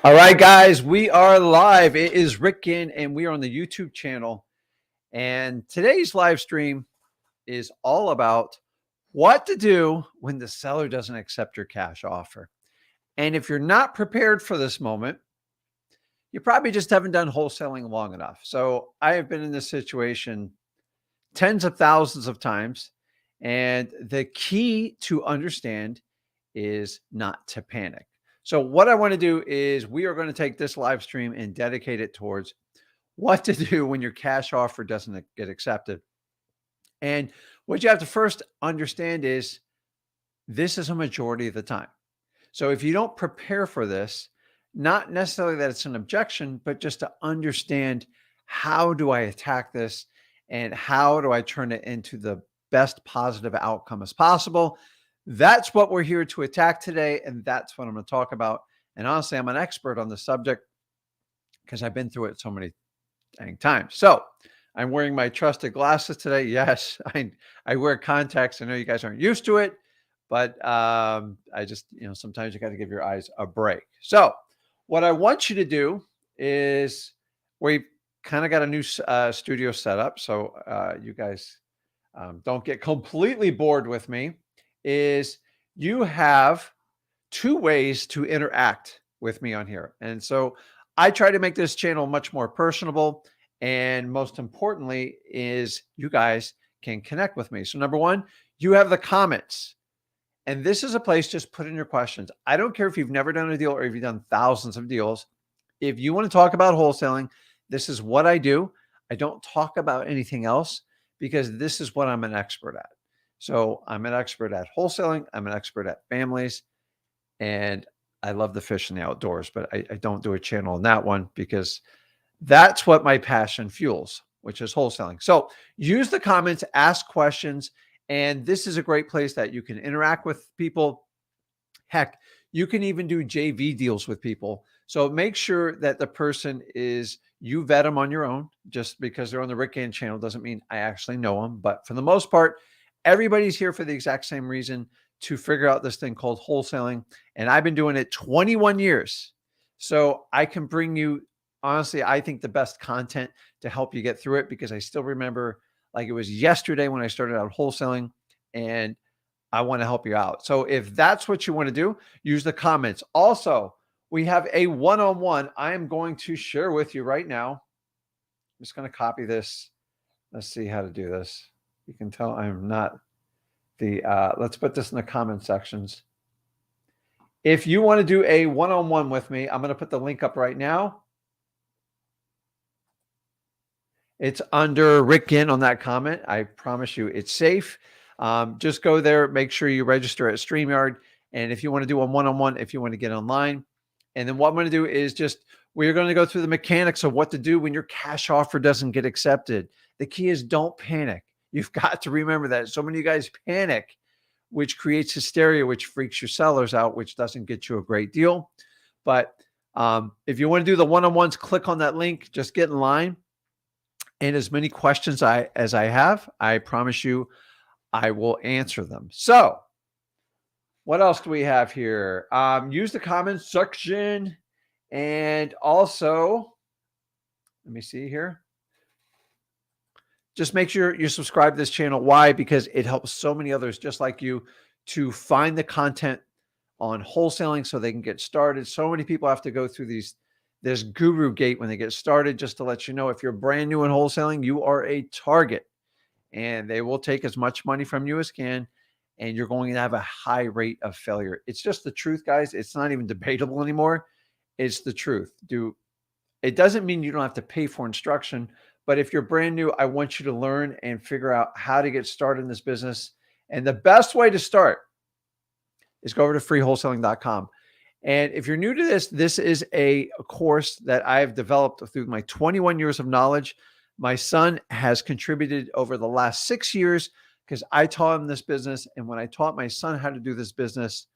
All right, guys, we are live. It is Rick Ginn, and we are on the YouTube channel. And today's live stream is all about what to do when the seller doesn't accept your cash offer. And if you're not prepared for this moment, you probably just haven't done wholesaling long enough. So I have been in this situation tens of thousands of times. And the key to understand is not to panic. So, what I want to do is we are going to take this live stream and dedicate it towards what to do when your cash offer doesn't get accepted. And what you have to first understand is this is a majority of the time. So, if you don't prepare for this, not necessarily that it's an objection, but just to understand how do I attack this and how do I turn it into the best positive outcome as possible. That's what we're here to attack today. And that's what I'm going to talk about. And honestly, I'm an expert on the subject because I've been through it so many dang times. So I'm wearing my trusted glasses today. Yes, I wear contacts. I know you guys aren't used to it, but I just, sometimes you got to give your eyes a break. So what I want you to do is we've kind of got a new studio set up. So you guys don't get completely bored with me. Is you have two ways to interact with me on here. And so I try to make this channel much more personable. And most importantly, is you guys can connect with me. So, number one, you have the comments. And this is a place, just put in your questions. I don't care if you've never done a deal or if you've done thousands of deals. If you want to talk about wholesaling, this is what I do. I don't talk about anything else because this is what I'm an expert at. So I'm an expert at wholesaling. I'm an expert at families. And I love the fish in the outdoors, but I don't do a channel on that one because that's what my passion fuels, which is wholesaling. So use the comments, ask questions. And this is a great place that you can interact with people. Heck, you can even do JV deals with people. So make sure that the person you vet them on your own. Just because they're on the Rick Ginn channel doesn't mean I actually know them. But for the most part, everybody's here for the exact same reason, to figure out this thing called wholesaling. And I've been doing it 21 years. So I can bring you, honestly, I think the best content to help you get through it, because I still remember like it was yesterday when I started out wholesaling, and I want to help you out. So if that's what you want to do, use the comments. Also, we have a one-on-one I am going to share with you right now. I'm just going to copy this. Let's see how to do this. You can tell I'm not let's put this in the comment sections. If you want to do a one-on-one with me, I'm going to put the link up right now. It's under Rick Ginn on that comment. I promise you it's safe. Just go there, make sure you register at StreamYard. And if you want to do a one-on-one, if you want to get online. And then what I'm going to do is we're going to go through the mechanics of what to do when your cash offer doesn't get accepted. The key is don't panic. You've got to remember that. So many of you guys panic, which creates hysteria, which freaks your sellers out, which doesn't get you a great deal. But if you want to do the one-on-ones, click on that link. Just get in line. And as many questions as I have, I promise you, I will answer them. So what else do we have here? Use the comments section. And also, let me see here. Just make sure you subscribe to this channel. Why? Because it helps so many others just like you to find the content on wholesaling so they can get started. So many people have to go through this guru gate when they get started. Just to let you know, if you're brand new in wholesaling, you are a target, and they will take as much money from you as can, and you're going to have a high rate of failure. It's just the truth, guys. It's not even debatable anymore. It's the truth. It doesn't mean you don't have to pay for instruction, but if you're brand new, I want you to learn and figure out how to get started in this business. And the best way to start is go over to freewholesaling.com. And if you're new to this is a course that I've developed through my 21 years of knowledge. My son has contributed over the last 6 years because I taught him this business. And when I taught my son how to do this business,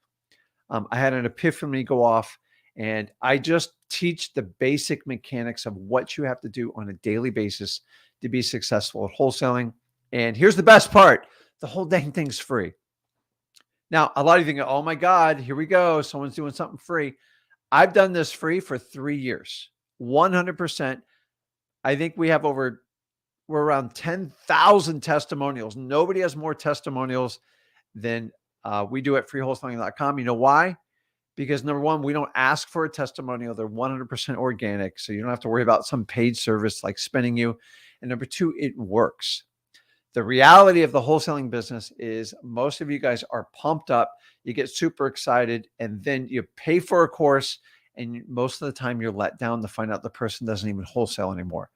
I had an epiphany go off. And I just teach the basic mechanics of what you have to do on a daily basis to be successful at wholesaling. And here's the best part. The whole dang thing's free. Now, a lot of you think, oh my God, here we go. Someone's doing something free. I've done this free for 3 years, 100%. I think we're around 10,000 testimonials. Nobody has more testimonials than we do at freewholesaling.com. You know why? Because number one, we don't ask for a testimonial. They're 100% organic. So you don't have to worry about some paid service like spending you. And number two, it works. The reality of the wholesaling business is most of you guys are pumped up. You get super excited and then you pay for a course. And most of the time you're let down to find out the person doesn't even wholesale anymore.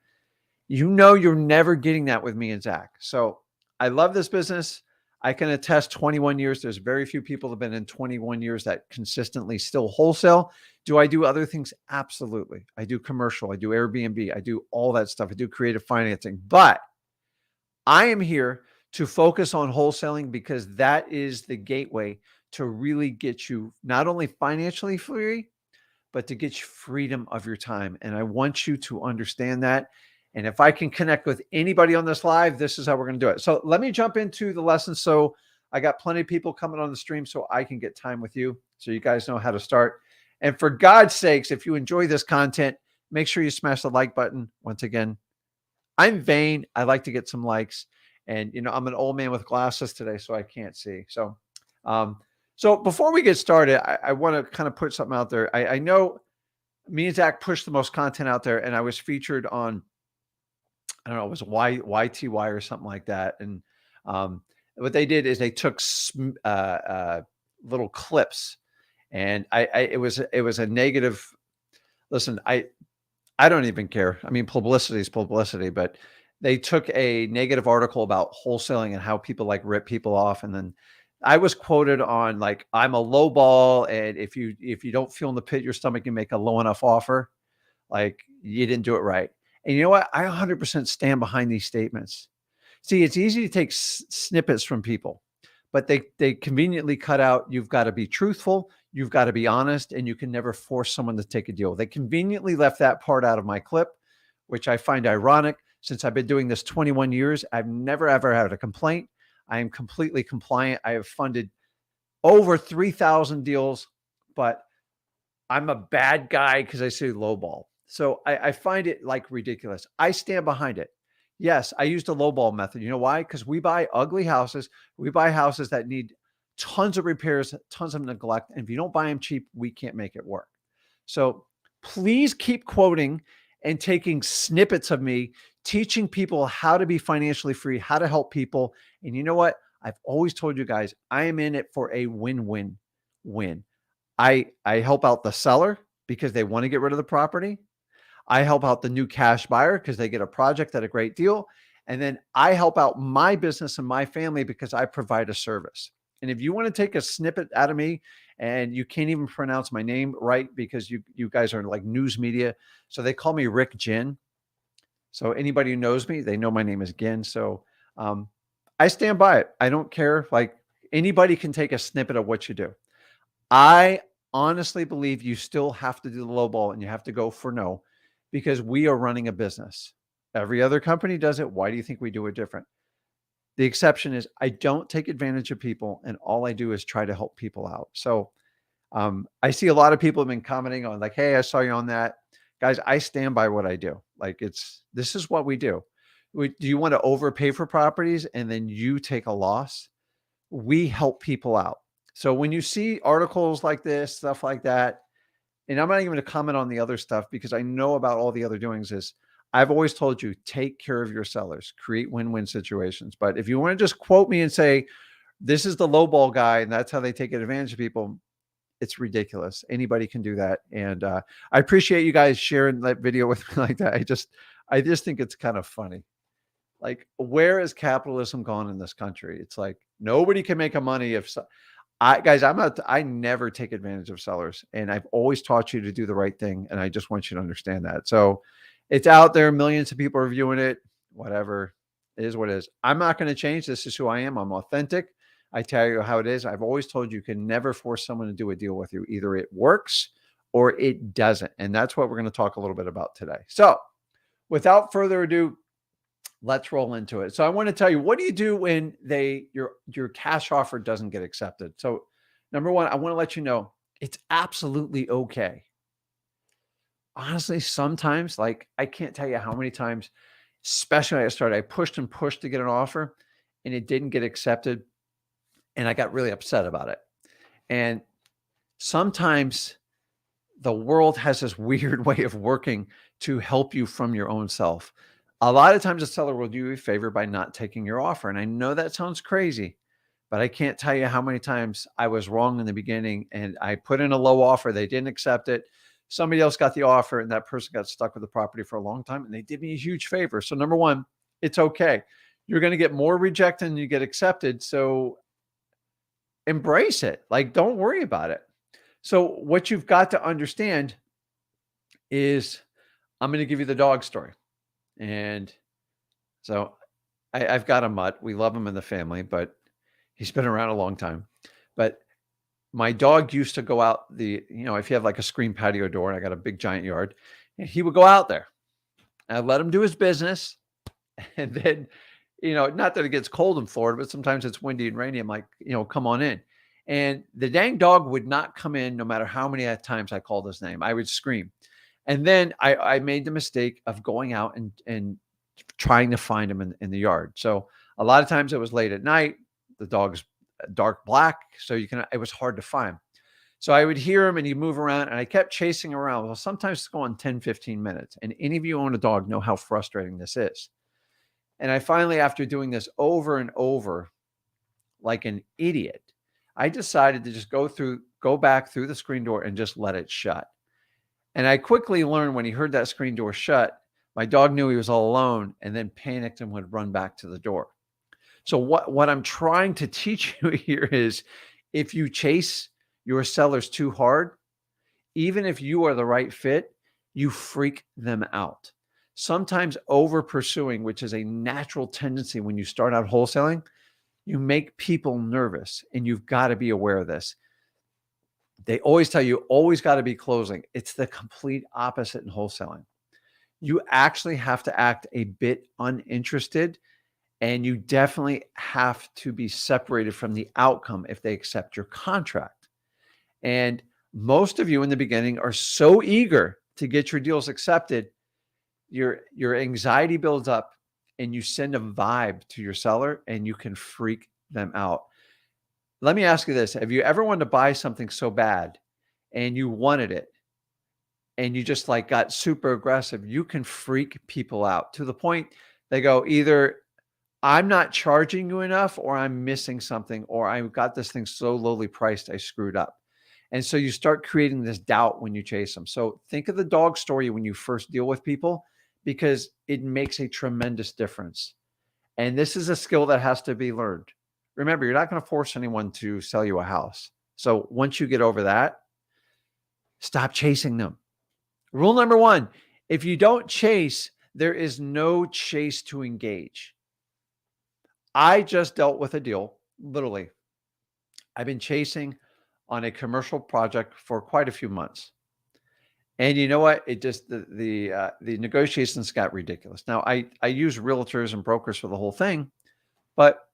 You know, you're never getting that with me and Zach. So I love this business. I can attest 21 years. There's very few people that have been in 21 years that consistently still wholesale. Do I do other things? Absolutely. I do commercial. I do Airbnb. I do all that stuff. I do creative financing. But I am here to focus on wholesaling because that is the gateway to really get you not only financially free, but to get you freedom of your time. And I want you to understand that. And if I can connect with anybody on this live, this is how we're going to do it. So let me jump into the lesson. So I got plenty of people coming on the stream so I can get time with you. So you guys know how to start. And for God's sakes, if you enjoy this content, make sure you smash the like button. Once again, I'm vain. I like to get some likes. And, you know, I'm an old man with glasses today, so I can't see. So before we get started, I want to kind of put something out there. I know me and Zach pushed the most content out there, and I was featured on, I don't know, it was YTY or something like that. And what they did is they took little clips, and it was a negative. Listen, I don't even care. I mean, publicity is publicity, but they took a negative article about wholesaling and how people like rip people off. And then I was quoted on like, I'm a low ball. And if you don't feel in the pit of your stomach, you make a low enough offer, like you didn't do it right. And you know what? I 100% stand behind these statements. See, it's easy to take snippets from people, but they conveniently cut out, you've got to be truthful, you've got to be honest, and you can never force someone to take a deal. They conveniently left that part out of my clip, which I find ironic. Since I've been doing this 21 years, I've never, ever had a complaint. I am completely compliant. I have funded over 3,000 deals, but I'm a bad guy because I say lowball. So I find it like ridiculous. I stand behind it. Yes, I used a lowball method. You know why? Because we buy ugly houses. We buy houses that need tons of repairs, tons of neglect. And if you don't buy them cheap, we can't make it work. So please keep quoting and taking snippets of me, teaching people how to be financially free, how to help people. And you know what? I've always told you guys, I am in it for a win-win-win. I help out the seller because they want to get rid of the property. I help out the new cash buyer because they get a project at a great deal. And then I help out my business and my family because I provide a service. And if you want to take a snippet out of me and you can't even pronounce my name right because you guys are like news media. So they call me Rick Ginn. So anybody who knows me, they know my name is Ginn. So I stand by it. I don't care. Like anybody can take a snippet of what you do. I honestly believe you still have to do the low ball and you have to go for no because we are running a business. Every other company does it. Why do you think we do it different? The exception is I don't take advantage of people and all I do is try to help people out. So I see a lot of people have been commenting on like, hey, I saw you on that. Guys, I stand by what I do. Like this is what we do. Do you want to overpay for properties and then you take a loss? We help people out. So when you see articles like this, stuff like that, and I'm not even going to comment on the other stuff because I know about all the other doings is I've always told you, take care of your sellers, create win-win situations. But if you want to just quote me and say, this is the lowball guy and that's how they take advantage of people, it's ridiculous. Anybody can do that. And I appreciate you guys sharing that video with me like that. I just think it's kind of funny. Like, where is capitalism gone in this country? It's like nobody can make a money if I never take advantage of sellers, and I've always taught you to do the right thing, and I just want you to understand that. So it's out there, millions of people are viewing it, whatever. It is what it is. I'm not going to change. This is who I am. I'm authentic. I tell you how it is. I've always told you can never force someone to do a deal with you. Either it works or it doesn't. And that's what we're going to talk a little bit about today. So without further ado, let's roll into it. So I want to tell you, what do you do when your cash offer doesn't get accepted? So number one, I want to let you know it's absolutely okay. honestly, sometimes, like, I can't tell you how many times, especially when I started, I pushed and pushed to get an offer and it didn't get accepted. And I got really upset about it. And sometimes the world has this weird way of working to help you from your own self. A lot of times, a seller will do you a favor by not taking your offer. And I know that sounds crazy, but I can't tell you how many times I was wrong in the beginning and I put in a low offer. They didn't accept it. Somebody else got the offer and that person got stuck with the property for a long time and they did me a huge favor. So, number one, it's okay. You're going to get more rejected than you get accepted. So, embrace it. Like, don't worry about it. So, what you've got to understand is I'm going to give you the dog story. And so I've got a mutt. We love him in the family, but he's been around a long time. But my dog used to go out if you have like a screen patio door and I got a big giant yard, and he would go out there. I let him do his business. And then, not that it gets cold in Florida, but sometimes it's windy and rainy. I'm like, come on in. And the dang dog would not come in no matter how many times I called his name. I would scream. And then I made the mistake of going out and trying to find him in the yard. So a lot of times it was late at night. The dog's dark black, so it was hard to find. So I would hear him and he'd move around and I kept chasing around. Well, sometimes it's going 10, 15 minutes. And any of you own a dog know how frustrating this is. And I finally, after doing this over and over like an idiot, I decided to just go back through the screen door and just let it shut. And I quickly learned when he heard that screen door shut, my dog knew he was all alone and then panicked and would run back to the door. So what I'm trying to teach you here is if you chase your sellers too hard, even if you are the right fit, you freak them out. Sometimes over pursuing, which is a natural tendency when you start out wholesaling, you make people nervous, and you've got to be aware of this. They always tell you, always got to be closing. It's the complete opposite in wholesaling. You actually have to act a bit uninterested, and you definitely have to be separated from the outcome if they accept your contract. And most of you in the beginning are so eager to get your deals accepted, your anxiety builds up and you send a vibe to your seller and you can freak them out. Let me ask you this. Have you ever wanted to buy something so bad and you wanted it and you just like got super aggressive? You can freak people out to the point they go, either I'm not charging you enough or I'm missing something, or I got this thing so lowly priced, I screwed up. And so you start creating this doubt when you chase them. So think of the dog story when you first deal with people, because it makes a tremendous difference. And this is a skill that has to be learned. Remember, you're not going to force anyone to sell you a house. So once you get over that, stop chasing them. Rule number one, if you don't chase, there is no chase to engage. I just dealt with a deal, literally. I've been chasing on a commercial project for quite a few months. And you know what? It just, the negotiations got ridiculous. Now, I use realtors and brokers for the whole thing, but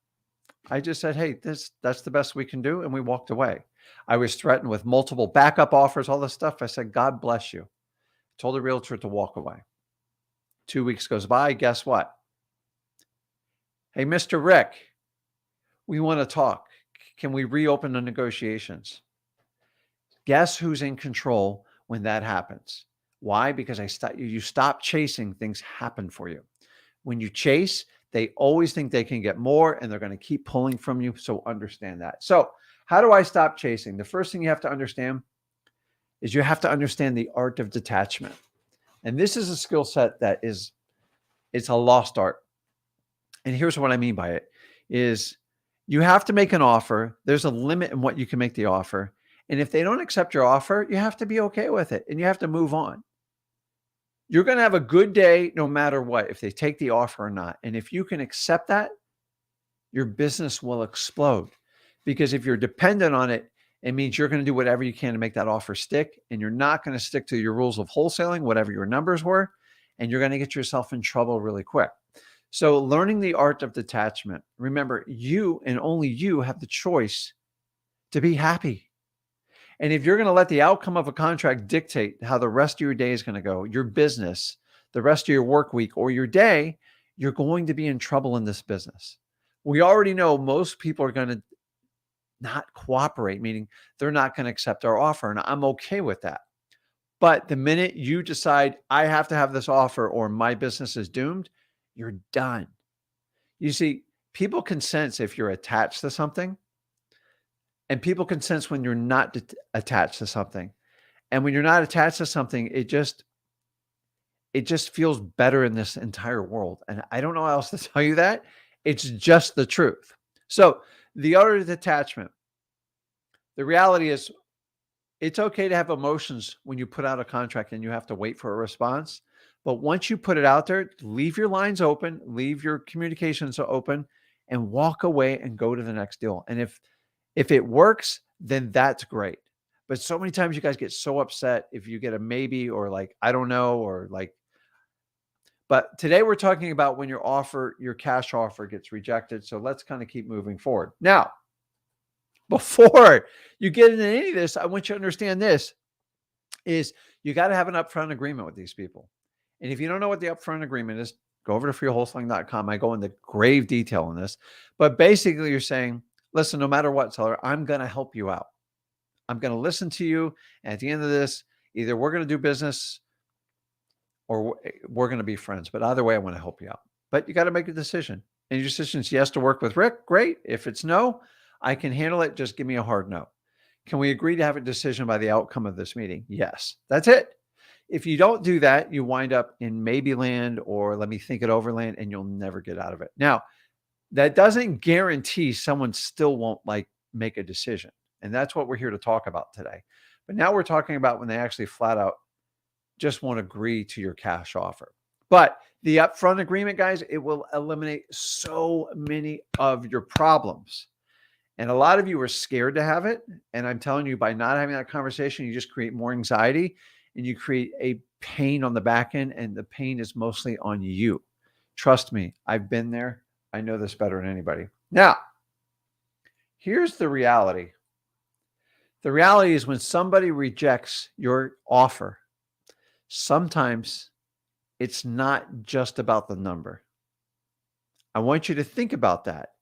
I just said, hey, that's the best we can do. And we walked away. I was threatened with multiple backup offers, all this stuff. I said, God bless you. Told the realtor to walk away. 2 weeks goes by. Guess what? Hey, Mr. Rick, we want to talk. Can we reopen the negotiations? Guess who's in control when that happens? Why? Because you stop chasing, things happen for you. When you chase, they always think they can get more and they're going to keep pulling from you. So understand that. So how do I stop chasing? The first thing you have to understand is you have to understand the art of detachment. And this is a skill set that it's a lost art. And here's what I mean by it is you have to make an offer. There's a limit in what you can make the offer. And if they don't accept your offer, you have to be okay with it and you have to move on. You're going to have a good day no matter what, if they take the offer or not. And if you can accept that, your business will explode. Because if you're dependent on it, it means you're going to do whatever you can to make that offer stick. And you're not going to stick to your rules of wholesaling, whatever your numbers were. And you're going to get yourself in trouble really quick. So learning the art of detachment. Remember, you and only you have the choice to be happy. And if you're going to let the outcome of a contract dictate how the rest of your day is going to go, your business, the rest of your work week or your day, you're going to be in trouble in this business. We already know most people are going to not cooperate, meaning they're not going to accept our offer. And I'm okay with that. But the minute you decide I have to have this offer or my business is doomed, you're done. You see, people can sense if you're attached to something, and people can sense when you're not attached to something. And when you're not attached to something, it just feels better in this entire world. And I don't know how else to tell you that. It's just the truth. So the other detachment, the reality is it's okay to have emotions when you put out a contract and you have to wait for a response. But once you put it out there, leave your lines open, leave your communications open, and walk away and go to the next deal. And if it works, then that's great. But so many times you guys get so upset if you get a maybe or like, I don't know, or like, but today we're talking about when your cash offer gets rejected. So let's kind of keep moving forward. Now, before you get into any of this, I want you to understand this is you got to have an upfront agreement with these people. And if you don't know what the upfront agreement is, go over to freewholesaling.com. I go into grave detail on this. But basically you're saying, listen, no matter what, seller, I'm going to help you out. I'm going to listen to you. And at the end of this, either we're going to do business or we're going to be friends. But either way, I want to help you out. But you got to make a decision. And your decision is yes to work with Rick. Great. If it's no, I can handle it. Just give me a hard no. Can we agree to have a decision by the outcome of this meeting? Yes. That's it. If you don't do that, you wind up in maybe land or let me think it over land, and you'll never get out of it. Now, that doesn't guarantee someone still won't make a decision. And that's what we're here to talk about today. But now we're talking about when they actually flat out just won't agree to your cash offer. But the upfront agreement, guys, it will eliminate so many of your problems. And a lot of you are scared to have it. And I'm telling you, by not having that conversation, you just create more anxiety and you create a pain on the back end. And the pain is mostly on you. Trust me, I've been there. I know this better than anybody. Now, here's the reality. The reality is when somebody rejects your offer, sometimes it's not just about the number. I want you to think about that.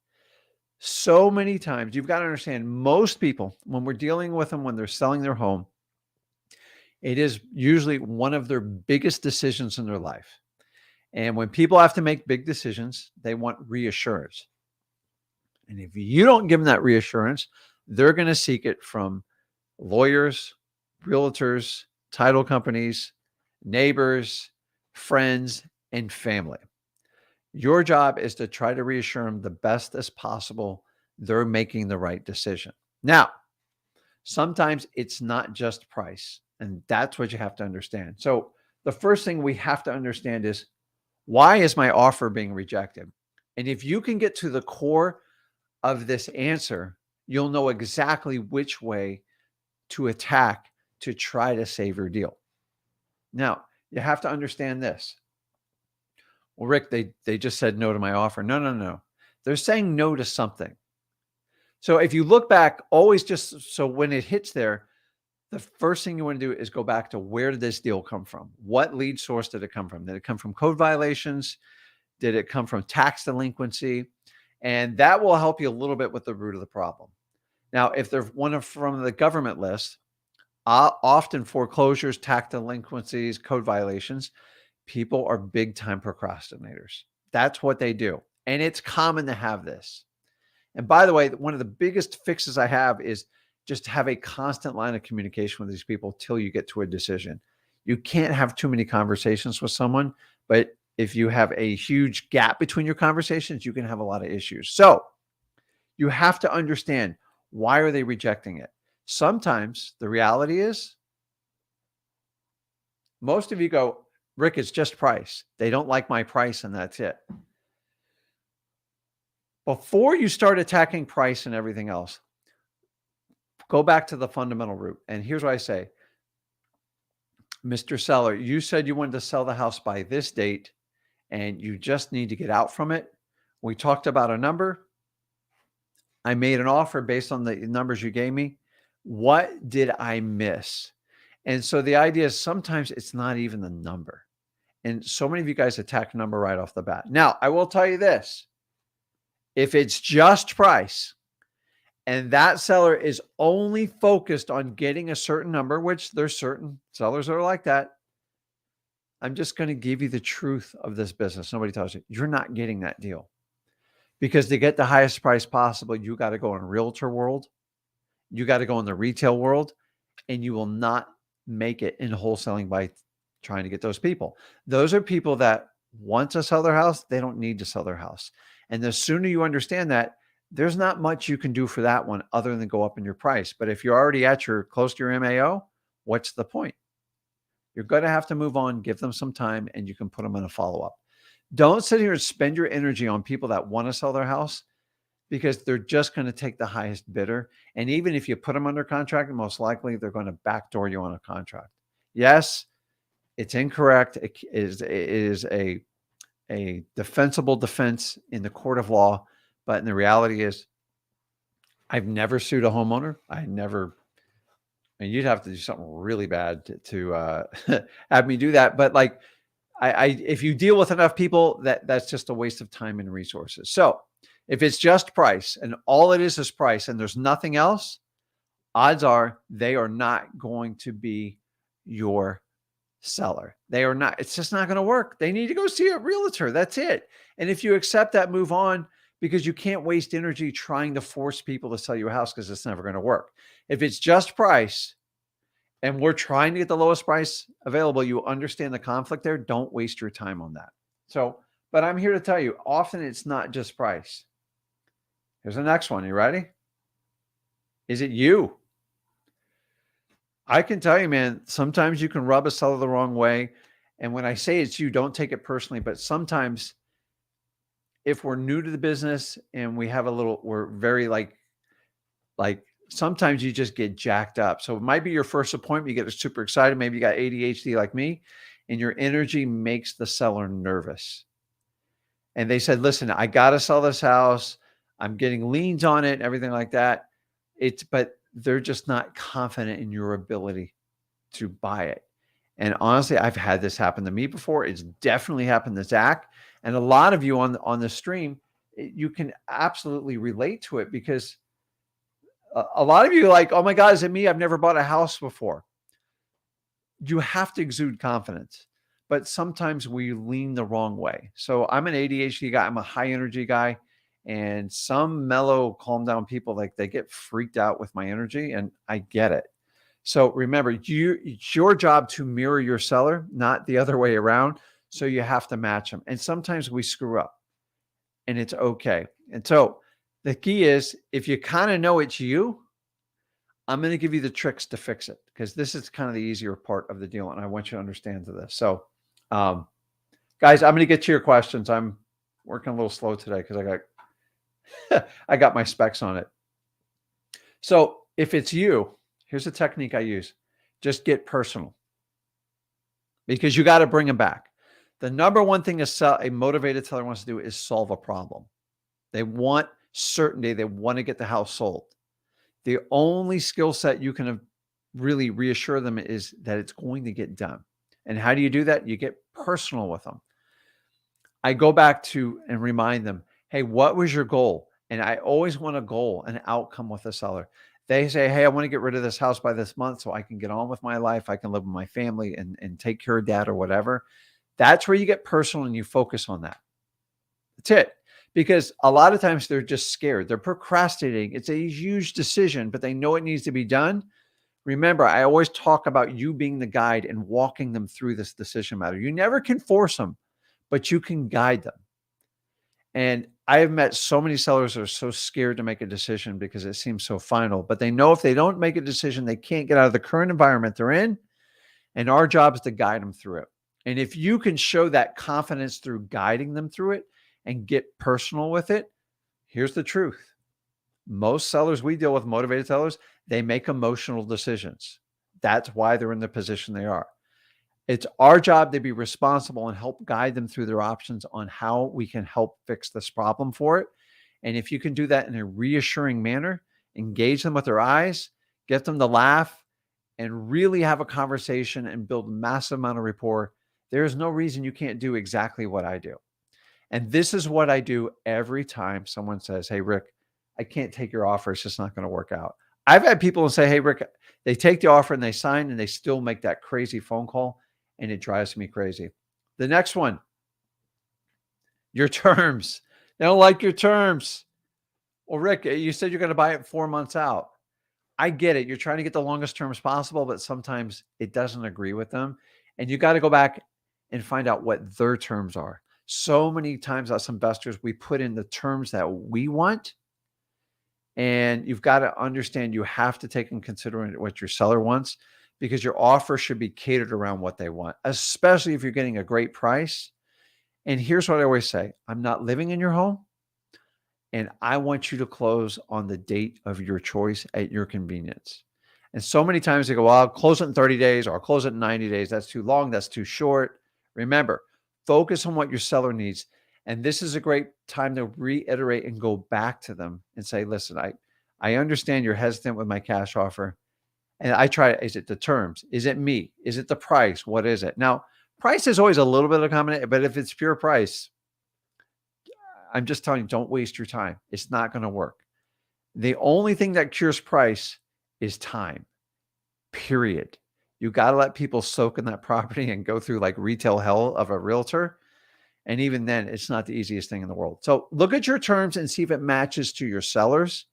So many times, you've got to understand, most people, when we're dealing with them, when they're selling their home, it is usually one of their biggest decisions in their life. And when people have to make big decisions, they want reassurance. And if you don't give them that reassurance, they're going to seek it from lawyers, realtors, title companies, neighbors, friends, and family. Your job is to try to reassure them the best as possible they're making the right decision. Now, sometimes it's not just price, and that's what you have to understand. So the first thing we have to understand is, why is my offer being rejected? And if you can get to the core of this answer, you'll know exactly which way to attack to try to save your deal. Now, you have to understand this. Well, Rick, they just said no to my offer. No. They're saying no to something. So if you look back, always just so when it hits there, the first thing you want to do is go back to, where did this deal come from? What lead source did it come from? Did it come from code violations? Did it come from tax delinquency? And that will help you a little bit with the root of the problem. Now, if they're from the government list, often foreclosures, tax delinquencies, code violations, people are big time procrastinators. That's what they do. And it's common to have this. And by the way, one of the biggest fixes I have is just have a constant line of communication with these people till you get to a decision. You can't have too many conversations with someone, but if you have a huge gap between your conversations, you can have a lot of issues. So you have to understand, why are they rejecting it? Sometimes the reality is, most of you go, Rick, it's just price. They don't like my price and that's it. Before you start attacking price and everything else, go back to the fundamental root. And here's what I say. Mr. Seller, you said you wanted to sell the house by this date and you just need to get out from it. We talked about a number. I made an offer based on the numbers you gave me. What did I miss? And so the idea is sometimes it's not even the number. And so many of you guys attack number right off the bat. Now, I will tell you this. If it's just price and that seller is only focused on getting a certain number, which there's certain sellers that are like that, I'm just going to give you the truth of this business. Nobody tells you you're not getting that deal, because to get the highest price possible, you got to go in realtor world, you got to go in the retail world, and you will not make it in wholesaling by trying to get those people. Those are people that want to sell their house. They don't need to sell their house. And the sooner you understand that, there's not much you can do for that one other than go up in your price. But if you're already at your close to your MAO, what's the point? You're going to have to move on, give them some time, and you can put them in a follow-up. Don't sit here and spend your energy on people that want to sell their house, because they're just going to take the highest bidder. And even if you put them under contract, most likely they're going to backdoor you on a contract. Yes, it's incorrect. It is a defensible defense in the court of law. But in the reality is, I've never sued a homeowner. And you'd have to do something really bad to have me do that. But like, if you deal with enough people, that's just a waste of time and resources. So if it's just price and all it is price and there's nothing else, odds are they are not going to be your seller. They are not. It's just not going to work. They need to go see a realtor. That's it. And if you accept that, move on, because you can't waste energy trying to force people to sell you a house, because it's never going to work. If it's just price and we're trying to get the lowest price available, you understand the conflict there. Don't waste your time on that. So, but I'm here to tell you, often it's not just price. Here's the next one. You ready? Is it you? I can tell you, man, sometimes you can rub a seller the wrong way. And when I say it's you, don't take it personally. But sometimes if we're new to the business and we're very like sometimes you just get jacked up. So it might be your first appointment. You get super excited. Maybe you got ADHD like me, and your energy makes the seller nervous. And they said, listen, I got to sell this house. I'm getting liens on it, everything like that. But they're just not confident in your ability to buy it. And honestly, I've had this happen to me before. It's definitely happened to Zach. And a lot of you on the stream, you can absolutely relate to it, because a lot of you are like, oh my God, is it me? I've never bought a house before. You have to exude confidence, but sometimes we lean the wrong way. So I'm an ADHD guy. I'm a high energy guy. And some mellow, calm down people, like they get freaked out with my energy, and I get it. So remember, it's your job to mirror your seller, not the other way around. So you have to match them. And sometimes we screw up, and it's okay. And so the key is, if you kind of know it's you, I'm going to give you the tricks to fix it, because this is kind of the easier part of the deal. And I want you to understand this. So, guys, I'm going to get to your questions. I'm working a little slow today because I got my specs on it. So if it's you, here's a technique I use. Just get personal, because you got to bring them back. The number one thing a motivated seller wants to do is solve a problem. They want certainty. They want to get the house sold. The only skill set you can really reassure them is that it's going to get done. And how do you do that? You get personal with them. I go back to and remind them, hey, what was your goal? And I always want a goal, an outcome with a seller. They say, hey, I want to get rid of this house by this month so I can get on with my life. I can live with my family and take care of dad or whatever. That's where you get personal and you focus on that. That's it. Because a lot of times they're just scared. They're procrastinating. It's a huge decision, but they know it needs to be done. Remember, I always talk about you being the guide and walking them through this decision matter. You never can force them, but you can guide them. And I have met so many sellers that are so scared to make a decision because it seems so final, but they know if they don't make a decision, they can't get out of the current environment they're in. And our job is to guide them through it. And if you can show that confidence through guiding them through it and get personal with it, here's the truth. Most sellers we deal with, motivated sellers, they make emotional decisions. That's why they're in the position they are. It's our job to be responsible and help guide them through their options on how we can help fix this problem for it. And if you can do that in a reassuring manner, engage them with their eyes, get them to laugh and really have a conversation and build a massive amount of rapport, there's no reason you can't do exactly what I do. And this is what I do every time someone says, "Hey, Rick, I can't take your offer. It's just not going to work out." I've had people say, "Hey, Rick," they take the offer and they sign and they still make that crazy phone call, and it drives me crazy. The next one, your terms. They don't like your terms. Well, Rick, you said you're going to buy it 4 months out. I get it. You're trying to get the longest terms possible, but sometimes it doesn't agree with them. And you got to go back and find out what their terms are. So many times as investors, we put in the terms that we want. And you've got to understand you have to take in consideration what your seller wants, because your offer should be catered around what they want, especially if you're getting a great price. And here's what I always say: I'm not living in your home, and I want you to close on the date of your choice at your convenience. And so many times they go, "Well, I'll close it in 30 days or I'll close it in 90 days. That's too long. That's too short." Remember, focus on what your seller needs. And this is a great time to reiterate and go back to them and say, "Listen, I understand you're hesitant with my cash offer. And I try, is it the terms? Is it me? Is it the price? What is it?" Now, price is always a little bit of a combination, but if it's pure price, I'm just telling you, don't waste your time. It's not going to work. The only thing that cures price is time, period. You got to let people soak in that property and go through like retail hell of a realtor. And even then, it's not the easiest thing in the world. So look at your terms and see if it matches to your sellers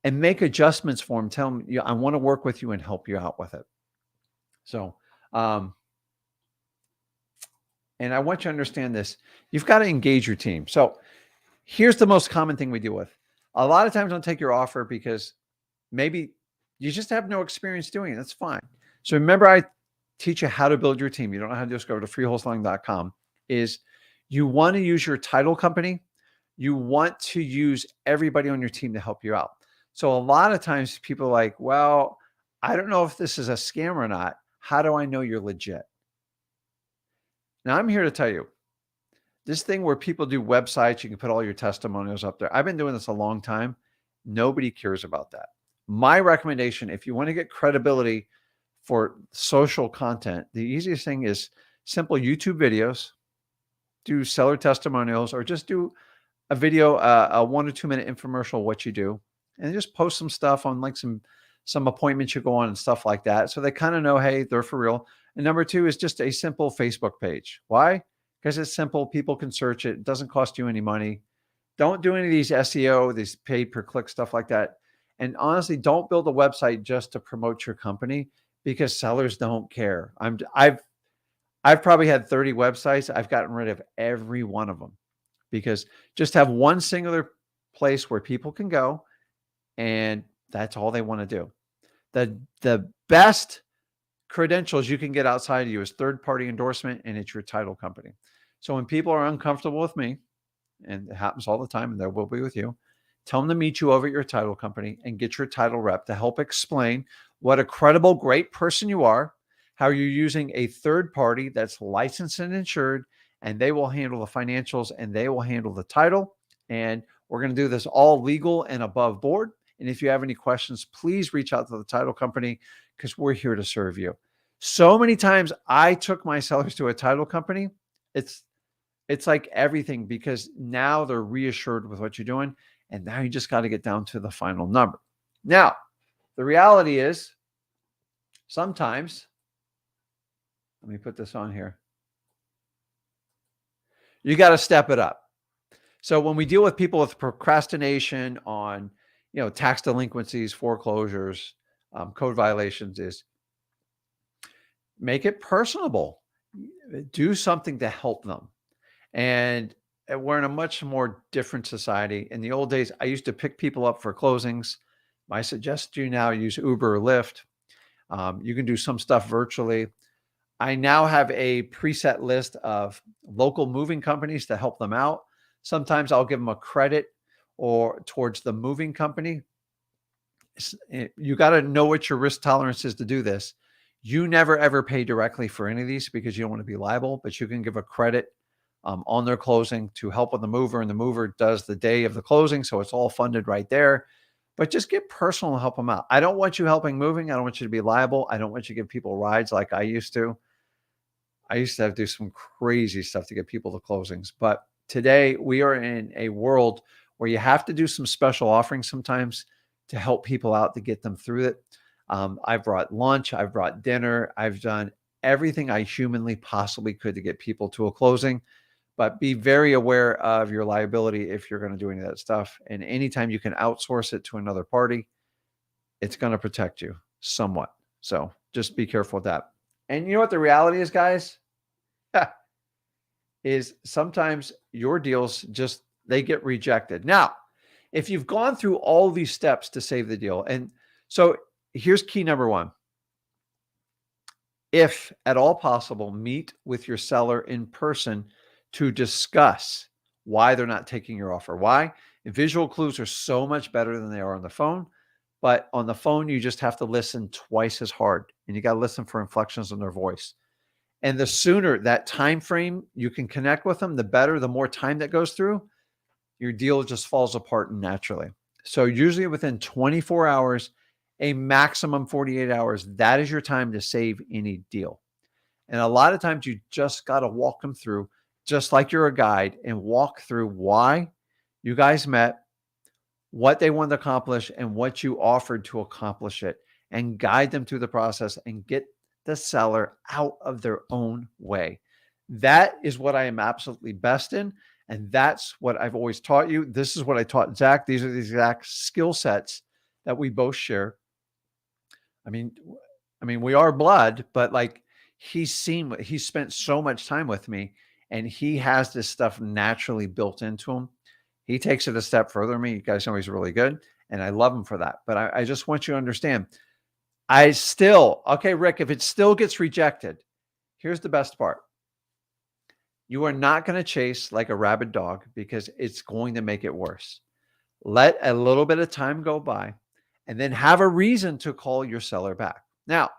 and make adjustments for them. Tell them, I want to work with you and help you out with it. So, and I want you to understand this. You've got to engage your team. So here's the most common thing we deal with. A lot of times don't take your offer because maybe you just have no experience doing it. That's fine. So remember, I teach you how to build your team. You don't know how to just go to freewholesaling.com. Is you want to use your title company. You want to use everybody on your team to help you out. So a lot of times people are like, "Well, I don't know if this is a scam or not. How do I know you're legit?" Now I'm here to tell you, this thing where people do websites, you can put all your testimonials up there. I've been doing this a long time. Nobody cares about that. My recommendation, if you want to get credibility for social content, the easiest thing is simple YouTube videos, do seller testimonials, or just do a video, a 1 or 2 minute infomercial, what you do, and just post some stuff on like some appointments you go on and stuff like that. So they kind of know, hey, they're for real. And number 2 is just a simple Facebook page. Why? Because it's simple. People can search it. It doesn't cost you any money. Don't do any of these SEO, these paid per click stuff like that. And honestly, don't build a website just to promote your company, because sellers don't care. I've probably had 30 websites. I've gotten rid of every one of them, because just have one singular place where people can go, and that's all they want to do. The best credentials you can get outside of you is third-party endorsement, and it's your title company. So when people are uncomfortable with me, and it happens all the time, and there will be with you, tell them to meet you over at your title company and get your title rep to help explain what a credible, great person you are, how you're using a third party that's licensed and insured, and they will handle the financials and they will handle the title. And we're going to do this all legal and above board. And if you have any questions, please reach out to the title company, because we're here to serve you. So many times I took my sellers to a title company. It's like everything, because now they're reassured with what you're doing. And now you just got to get down to the final number. Now, the reality is sometimes, let me put this on here, you got to step it up. So when we deal with people with procrastination on, tax delinquencies, foreclosures, code violations, is make it personable. Do something to help them. And we're in a much more different society. In the old days, I used to pick people up for closings. I suggest you now use Uber or Lyft. You can do some stuff virtually. I now have a preset list of local moving companies to help them out. Sometimes I'll give them a credit or towards the moving company. You got to know what your risk tolerance is to do this. You never ever pay directly for any of these, because you don't want to be liable, but you can give a credit on their closing to help with the mover, and the mover does the day of the closing. So it's all funded right there. but just get personal and help them out. I don't want you helping moving. I don't want you to be liable. I don't want you to give people rides like I used to. I used to have to do some crazy stuff to get people to closings. But today we are in a world where you have to do some special offerings sometimes to help people out to get them through it. I've brought lunch, I've brought dinner, I've done everything I humanly possibly could to get people to a closing. But be very aware of your liability if you're going to do any of that stuff. And anytime you can outsource it to another party, it's going to protect you somewhat. So just be careful with that. And you know what the reality is, guys? Is sometimes your deals just they get rejected. Now, if you've gone through all these steps to save the deal, and so here's key number one. If at all possible, meet with your seller in person to discuss why they're not taking your offer. Why? Visual clues are so much better than they are on the phone. But on the phone, you just have to listen twice as hard, and you got to listen for inflections in their voice. And the sooner that time frame you can connect with them, the better. The more time that goes through, your deal just falls apart naturally. So usually within 24 hours, a maximum 48 hours, that is your time to save any deal. And a lot of times you just got to walk them through, just like you're a guide, and walk through why you guys met, what they wanted to accomplish, and what you offered to accomplish it, and guide them through the process and get the seller out of their own way. That is what I am absolutely best in. And that's what I've always taught you. This is what I taught Zach. These are the exact skill sets that we both share. I mean, we are blood, but like he spent so much time with me, and he has this stuff naturally built into him. He takes it a step further than me. You guys know he's really good, and I love him for that. But I just want you to understand, okay, Rick, if it still gets rejected, here's the best part. You are not going to chase like a rabid dog because it's going to make it worse. Let a little bit of time go by and then have a reason to call your seller back. Now,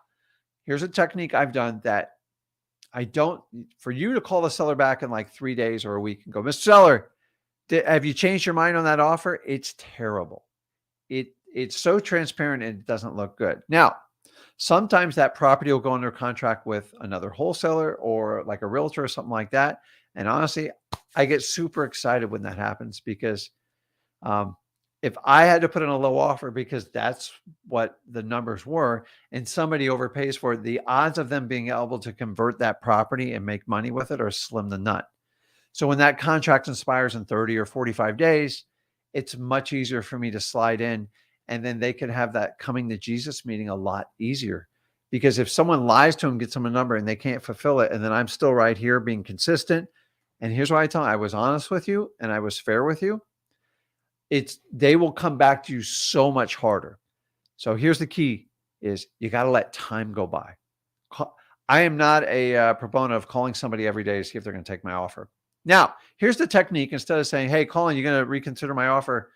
here's a technique I've done that for you to call the seller back in like 3 days or a week and go, Mr. Seller, have you changed your mind on that offer? It's terrible. It's so transparent and it doesn't look good. Now, sometimes that property will go under contract with another wholesaler or like a realtor or something like that. And honestly, I get super excited when that happens because if I had to put in a low offer because that's what the numbers were and somebody overpays for it, the odds of them being able to convert that property and make money with it are slim to none. So when that contract expires in 30 or 45 days, it's much easier for me to slide in, and then they can have that coming to Jesus meeting a lot easier. Because if someone lies to them, gets them a number and they can't fulfill it, and then I'm still right here being consistent, and here's what I tell them, I was honest with you and I was fair with you, they will come back to you so much harder. So here's the key is you got to let time go by. I am not a proponent of calling somebody every day to see if they're going to take my offer. Now, here's the technique. Instead of saying, hey, Colin, you're going to reconsider my offer,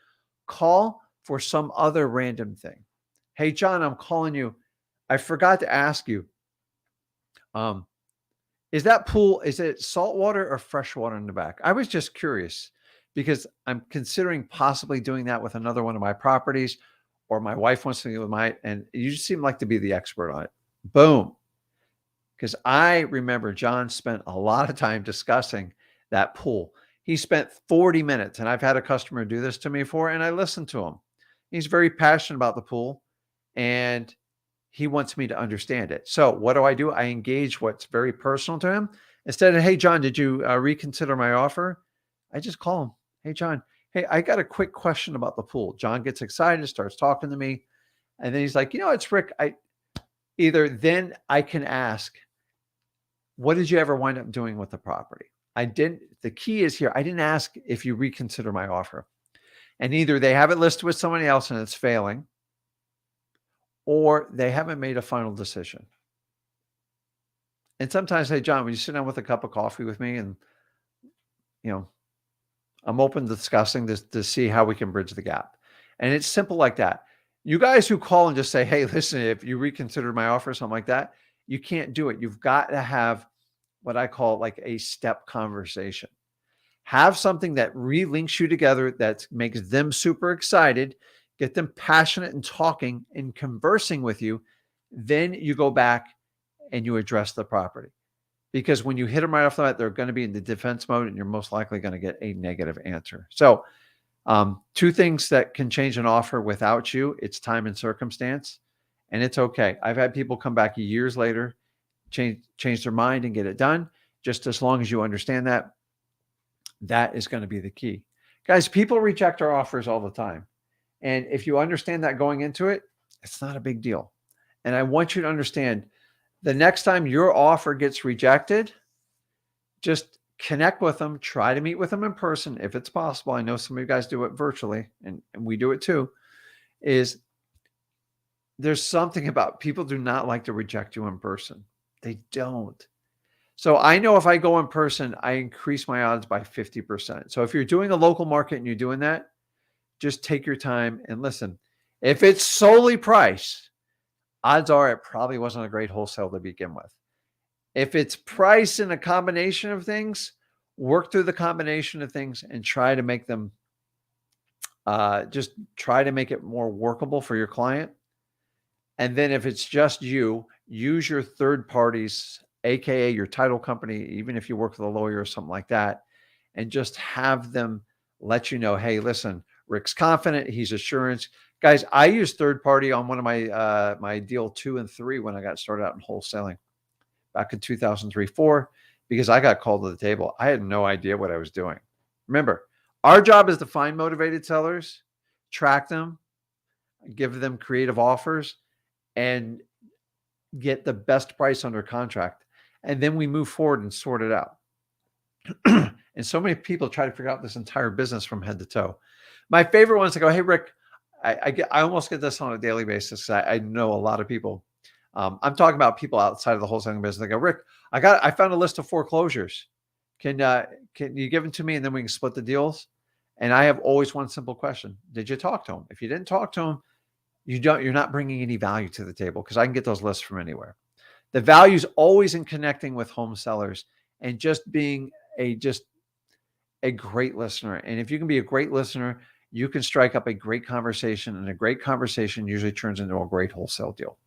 call for some other random thing. Hey, John, I'm calling you. I forgot to ask you, is that pool, is it salt water or fresh water in the back? I was just curious because I'm considering possibly doing that with another one of my properties, or my wife wants to do with and you seem like to be the expert on it. Boom. Because I remember John spent a lot of time discussing that pool. He spent 40 minutes, and I've had a customer do this to me before, and I listened to him. He's very passionate about the pool, and he wants me to understand it. So what do? I engage what's very personal to him. Instead of, hey, John, did you reconsider my offer? I just call him. Hey, John, hey, I got a quick question about the pool. John gets excited, starts talking to me. And then he's like, it's Rick. Then I can ask, what did you ever wind up doing with the property? The key is here, I didn't ask if you reconsider my offer. And either they have it listed with somebody else and it's failing, or they haven't made a final decision. And sometimes, hey, John, will you sit down with a cup of coffee with me? And, I'm open to discussing this to see how we can bridge the gap. And it's simple like that. You guys who call and just say, hey, listen, if you reconsider my offer, something like that, you can't do it. You've got to have what I call like a step conversation. Have something that relinks you together, that makes them super excited, get them passionate and talking and conversing with you. Then you go back and you address the property. Because when you hit them right off the bat, they're going to be in the defense mode and you're most likely going to get a negative answer. So, two things that can change an offer without you, it's time and circumstance, and it's okay. I've had people come back years later, change their mind and get it done. Just as long as you understand that, that is going to be the key. Guys, people reject our offers all the time. And if you understand that going into it, it's not a big deal. And I want you to understand, the next time your offer gets rejected, just connect with them, try to meet with them in person if it's possible. I know some of you guys do it virtually, and we do it too. Is there's something about people do not like to reject you in person. They don't. So I know if I go in person, I increase my odds by 50%. So if you're doing a local market and you're doing that, just take your time and listen. If it's solely price, odds are it probably wasn't a great wholesale to begin with. If it's price and a combination of things, work through the combination of things and try to make them, just try to make it more workable for your client. And then if it's just you, use your third parties, AKA your title company, even if you work with a lawyer or something like that, and just have them let you know, hey, listen, Rick's confident, he's assurance. Guys, I used third party on one of my my deal 2 and 3 when I got started out in wholesaling back in 2003, 4, because I got called to the table. I had no idea what I was doing. Remember, our job is to find motivated sellers, track them, give them creative offers, and get the best price under contract. And then we move forward and sort it out. And so many people try to figure out this entire business from head to toe. My favorite ones to go, hey, Rick, I almost get this on a daily basis. I know a lot of people. I'm talking about people outside of the wholesaling business. They go, Rick, I found a list of foreclosures. Can you give them to me and then we can split the deals? And I have always one simple question: did you talk to them? If you didn't talk to them, you're not bringing any value to the table, because I can get those lists from anywhere. The value is always in connecting with home sellers and just being a great listener. And if you can be a great listener, you can strike up a great conversation, and a great conversation usually turns into a great wholesale deal.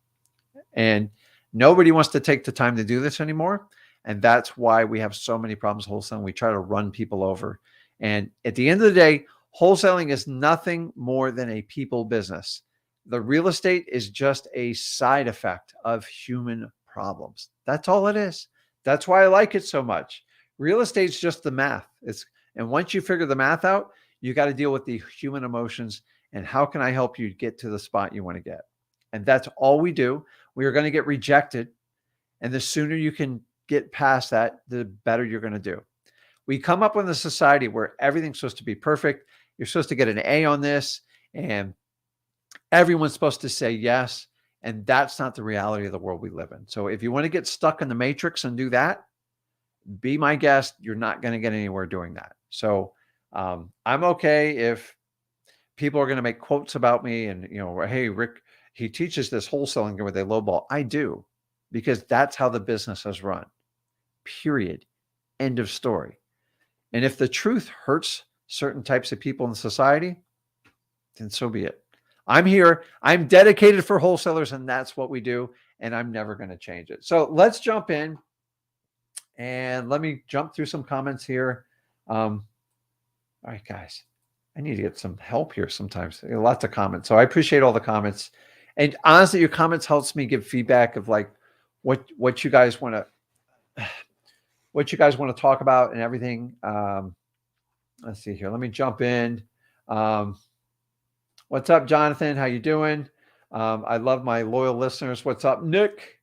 And nobody wants to take the time to do this anymore. And that's why we have so many problems wholesaling. We try to run people over. And at the end of the day, wholesaling is nothing more than a people business. The real estate is just a side effect of human problems. That's all it is. That's why I like it so much. Real estate's just the math. And once you figure the math out, you got to deal with the human emotions and how can I help you get to the spot you want to get. And that's all we do. We are going to get rejected. And the sooner you can get past that, the better you're going to do. We come up with a society where everything's supposed to be perfect. You're supposed to get an A on this, and everyone's supposed to say yes. And that's not the reality of the world we live in. So if you want to get stuck in the matrix and do that, be my guest. You're not going to get anywhere doing that. So I'm okay if people are going to make quotes about me and, hey, Rick, he teaches this wholesaling where they lowball. I do, because that's how the business has run. Period. End of story. And if the truth hurts certain types of people in society, then so be it. I'm here. I'm dedicated for wholesalers, and that's what we do. And I'm never going to change it. So let's jump in and let me jump through some comments here. All right, guys, I need to get some help here sometimes. Lots of comments. So I appreciate all the comments. And honestly, your comments helps me give feedback of like what you guys want to talk about and everything. Let's see here. Let me jump in. What's up, Jonathan? How you doing? I love my loyal listeners. What's up, Nick?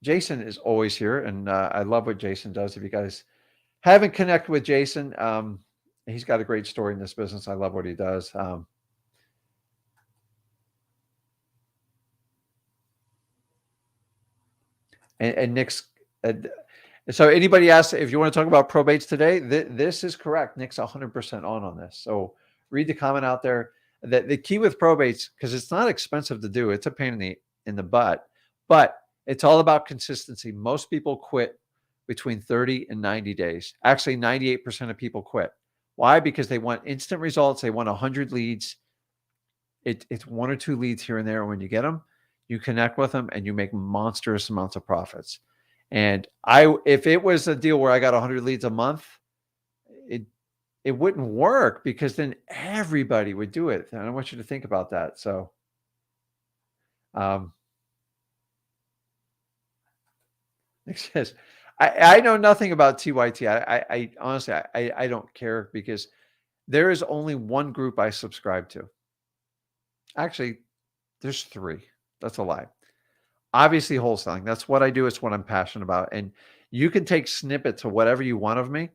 Jason is always here, and I love what Jason does. If you guys haven't connected with Jason, he's got a great story in this business. I love what he does. And Nick's. So anybody asks if you want to talk about probates today, this is correct. Nick's 100% on this. So read the comment out there. The key with probates, because it's not expensive to do. It's a pain in the butt, but it's all about consistency. Most people quit between 30 and 90 days. Actually, 98% of people quit. Why? Because they want instant results. They want 100 leads. It's 1 or 2 leads here and there. When you get them, you connect with them and you make monstrous amounts of profits. And if it was a deal where I got 100 leads a month, it wouldn't work, because then everybody would do it. And I want you to think about that. So, it says, I know nothing about TYT. I honestly, I don't care, because there is only one group I subscribe to. Actually, there's 3. That's a lie. Obviously, wholesaling. That's what I do. It's what I'm passionate about. And you can take snippets of whatever you want of me.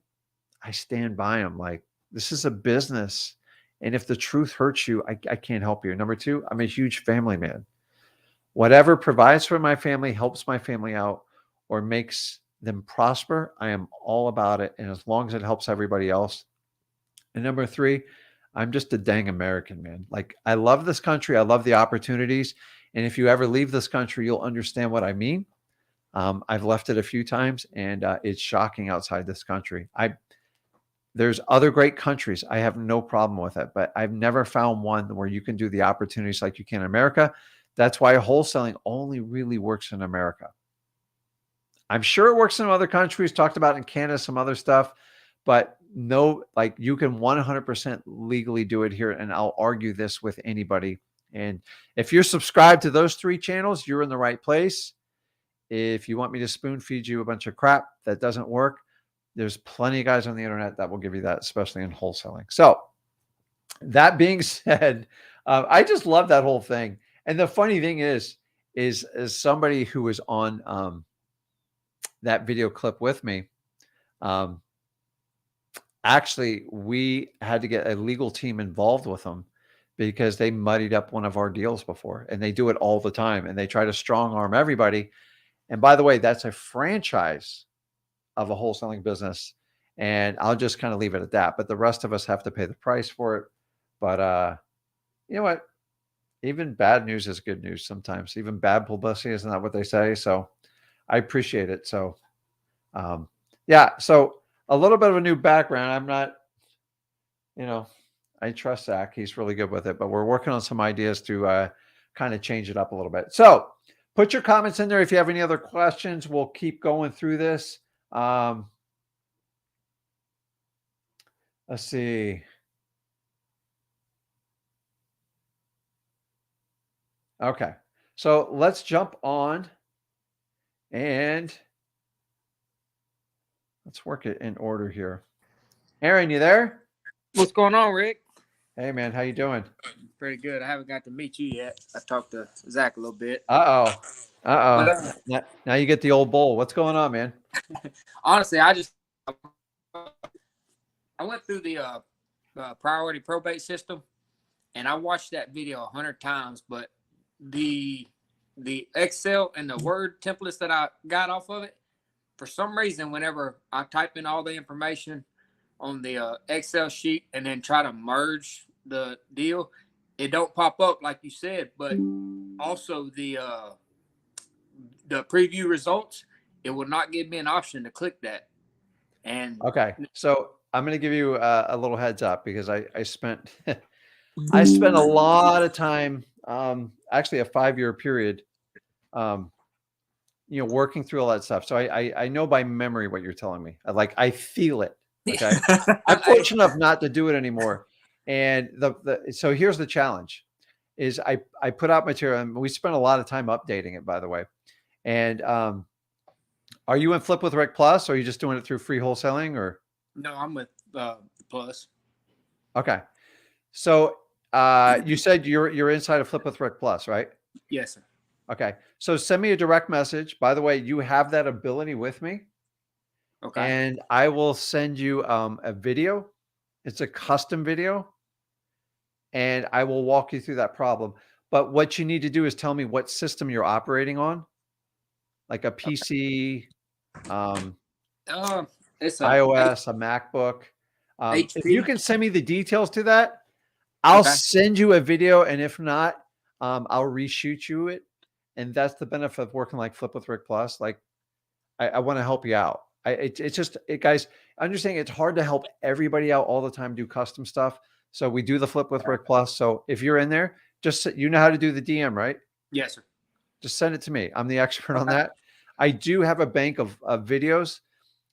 I stand by them. Like, this is a business. And if the truth hurts you, I can't help you. Number 2, I'm a huge family man. Whatever provides for my family, helps my family out, or makes them prosper, I am all about it. And as long as it helps everybody else. And number 3, I'm just a dang American, man. Like, I love this country. I love the opportunities. And if you ever leave this country, you'll understand what I mean. I've left it a few times, and it's shocking outside this country. There's other great countries. I have no problem with it, but I've never found one where you can do the opportunities like you can in America. That's why wholesaling only really works in America. I'm sure it works in other countries, talked about in Canada, some other stuff, but no, like, you can 100% legally do it here. And I'll argue this with anybody. And if you're subscribed to those 3 channels, you're in the right place. If you want me to spoon feed you a bunch of crap that doesn't work, there's plenty of guys on the internet that will give you that, especially in wholesaling. So that being said, I just love that whole thing. And the funny thing is somebody who was on that video clip with me, actually, we had to get a legal team involved with them, because they muddied up one of our deals before, and they do it all the time, and they try to strong arm everybody. And by the way, that's a franchise of a wholesaling business, and I'll just kind of leave it at that. But the rest of us have to pay the price for it. But you know what? Even bad news is good news sometimes. Even bad publicity, isn't that what they say? So I appreciate it. So yeah. So a little bit of a new background. I'm not, I trust Zach. He's really good with it, but we're working on some ideas to kind of change it up a little bit. So put your comments in there if you have any other questions. We'll keep going through this. Let's see. Okay. So let's jump on and let's work it in order here. Aaron, you there? What's going on, Rick? Hey, man. How you doing? Pretty good. I haven't got to meet you yet. I talked to Zach a little bit. Uh-oh. But, Now you get the old bowl. What's going on, man? honestly, I went through the priority probate system, and I watched that video 100 times. But the Excel and the Word templates that I got off of it, for some reason, whenever I type in all the information on the Excel sheet and then try to merge the deal, it don't pop up like you said. But also the preview results, it will not give me an option to click that. And okay, so I'm going to give you a little heads up, because I spent I spent a lot of time, actually a 5-year period, working through all that stuff. So I know by memory what you're telling me. I feel it. Okay, I'm fortunate enough not to do it anymore. And so here's the challenge: is I put out material, and we spent a lot of time updating it, by the way. And are you in Flip with Rick Plus, or are you just doing it through free wholesaling, or? No, I'm with Plus. Okay. So you said you're inside of Flip with Rick Plus, right? Yes, sir. Okay. So send me a direct message. By the way, you have that ability with me. Okay. And I will send you a video. It's a custom video. And I will walk you through that problem. But what you need to do is tell me what system you're operating on, like a PC, it's iOS, a MacBook. HP. If you can send me the details to that, I'll send you a video. And if not, I'll reshoot you it. And that's the benefit of working like Flip with Rick Plus. Like, I want to help you out. It's just, guys, understanding it's hard to help everybody out all the time, do custom stuff. So we do the Flip with Rick Plus. So if you're in there, you know how to do the DM, right? Yes, sir. Just send it to me. I'm the expert on Okay. that. I do have a bank of videos.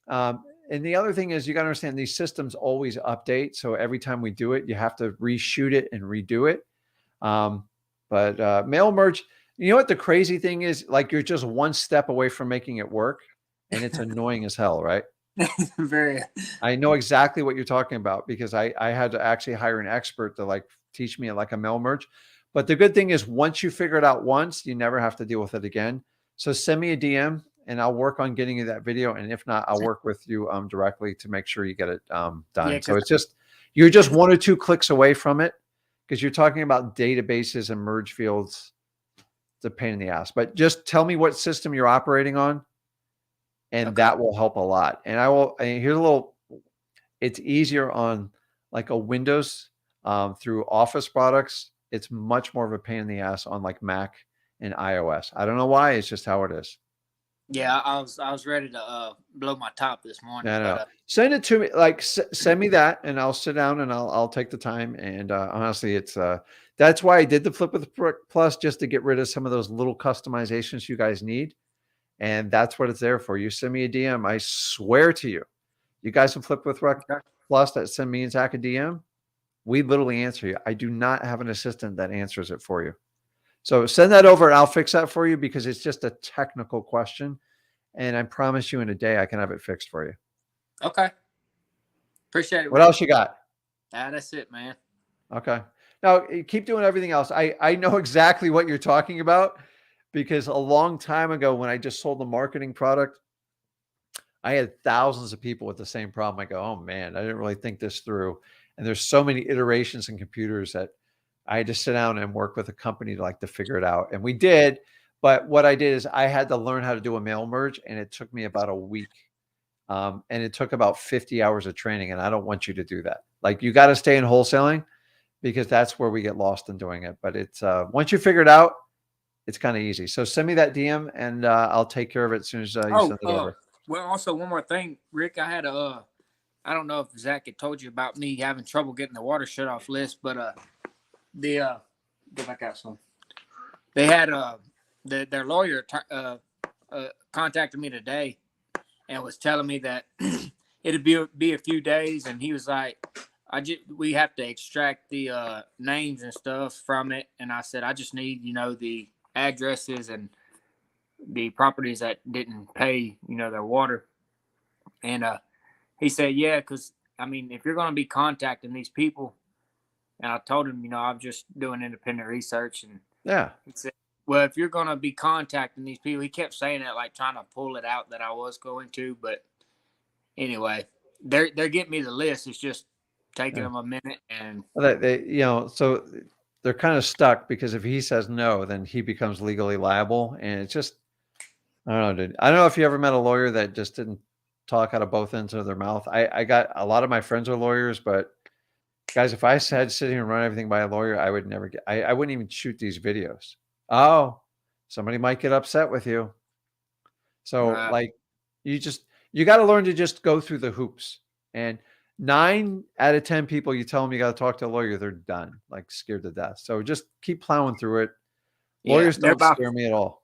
And the other thing is you got to understand these systems always update. So every time we do it, you have to reshoot it and redo it. But mail merge, you know what the crazy thing is? Like you're just one step away from making it work, and it's annoying as hell, right? Very. I know exactly what you're talking about because I had to actually hire an expert to like teach me like a mail merge. But the good thing is once you figure it out once, you never have to deal with it again. So send me a DM and I'll work on getting you that video. And if not, I'll work with you directly to make sure you get it done. Yeah, So it's just, you're just 1 or 2 clicks away from it because you're talking about databases and merge fields. It's a pain in the ass, but just tell me what system you're operating on. And that will help a lot. And here's a little, it's easier on like a Windows through Office products. It's much more of a pain in the ass on like Mac and iOS. I don't know why. It's just how it is. Yeah, I was ready to blow my top this morning. No. Send it to me. Like send me that, and I'll sit down and I'll take the time. And honestly, it's that's why I did the Flip with Rick Plus, just to get rid of some of those little customizations you guys need. And that's what it's there for. You send me a DM. I swear to you, you guys can Flip with Rick Plus that send me and Zach a DM. We literally answer you. I do not have an assistant that answers it for you. So send that over and I'll fix that for you because it's just a technical question. And I promise you in a day, I can have it fixed for you. Okay. Appreciate it. What else you got? That's it, man. Okay. Now keep doing everything else. I know exactly what you're talking about because a long time ago when I just sold the marketing product, I had thousands of people with the same problem. I go, oh man, I didn't really think this through. And there's so many iterations in computers that I had to sit down and work with a company to figure it out. And we did. But what I did is I had to learn how to do a mail merge, and it took me about a week. And it took about 50 hours of training. And I don't want you to do that. Like you got to stay in wholesaling because that's where we get lost in doing it. But it's once you figure it out, it's kind of easy. So send me that DM and I'll take care of it as soon as you send it over. Well, also one more thing, Rick, I had I don't know if Zach had told you about me having trouble getting the water shut off list, but go back out some. They had their lawyer contacted me today and was telling me that it'd be a few days, and he was like, we have to extract the names and stuff from it, and I said I just need the addresses and the properties that didn't pay their water, and he said yeah, because I mean if you're going to be contacting these people, and I told him I'm just doing independent research, and yeah, he said, well, if you're going to be contacting these people, he kept saying that like trying to pull it out that I was going to, but anyway, they're getting me the list. It's just taking them a minute, and so they're kind of stuck because if he says no, then he becomes legally liable, and it's just I don't know, dude. I don't know if you ever met a lawyer that just didn't talk out of both ends of their mouth. I got a lot of my friends are lawyers, but guys, if I had to sit here and run everything by a lawyer, I would never I wouldn't even shoot these videos. Oh, somebody might get upset with you. So like you got to learn to just go through the hoops. And 9 out of 10 people, you tell them you got to talk to a lawyer, they're done, like scared to death. So just keep plowing through it. Lawyers don't scare me at all.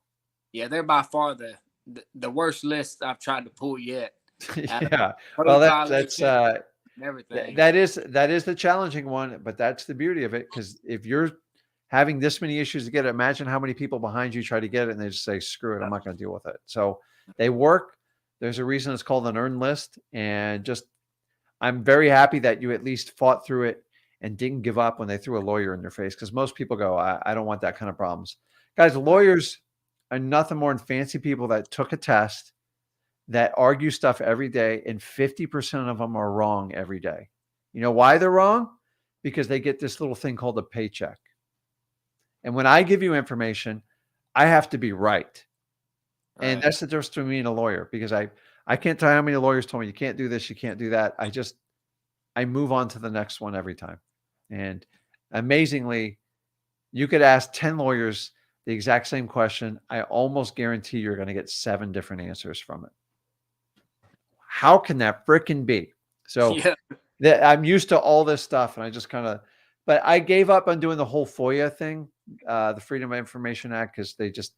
Yeah, they're by far the worst list I've tried to pull yet. Yeah. Well, that's everything. That is the challenging one, but that's the beauty of it. Because if you're having this many issues to get it, imagine how many people behind you try to get it and they just say, screw it, I'm not going to deal with it. So they work. There's a reason it's called an earned list. And I'm very happy that you at least fought through it and didn't give up when they threw a lawyer in your face. Because most people go, I don't want that kind of problems. Guys, lawyers are nothing more than fancy people that took a test, that argue stuff every day, and 50% of them are wrong every day. You know why they're wrong? Because they get this little thing called a paycheck. And when I give you information, I have to be right. And that's the difference between me and a lawyer, because I can't tell you how many lawyers told me you can't do this, you can't do that. I move on to the next one every time. And amazingly, you could ask 10 lawyers the exact same question. I almost guarantee you're going to get 7 different answers from it. how can that frickin' be? So Yeah. I'm used to all this stuff, and I just kind of, but I gave up on doing the whole FOIA thing, the Freedom of Information Act, because they just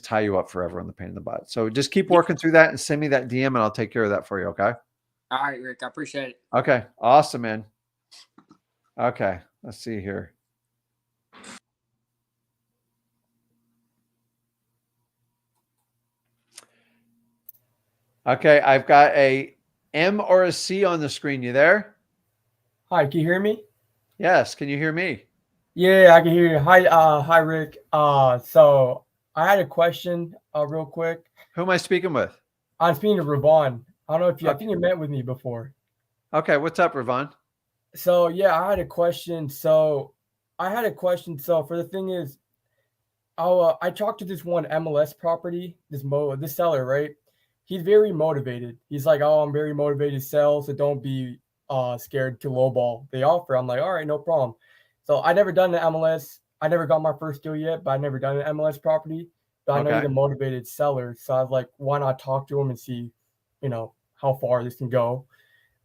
tie you up forever on the pain in the butt. So just keep working through that and send me that DM, and I'll take care of that for you. Okay. All right, Rick. I appreciate it. Okay. Awesome, man. Okay. Let's see here. Okay. I've got a M or a C on the screen. You there? Hi, can you hear me? Yes. Can you hear me? Yeah, I can hear you. Hi, Rick. So I had a question, real quick. Who am I speaking with? I'm speaking to Ravon. I don't know if you, I Okay. think you met with me before. Okay. What's up, Ravon? So yeah, I had a question. So for the thing is, I talked to this one MLS property, this seller, right? He's very motivated. He's like, oh, I'm very motivated to sell, so don't be scared to lowball the offer. I'm like, all right, no problem. So I never done an MLS. I never got my first deal yet, but I never done an MLS property. But I know he's a motivated seller, so I was like, why not talk to him and see, how far this can go.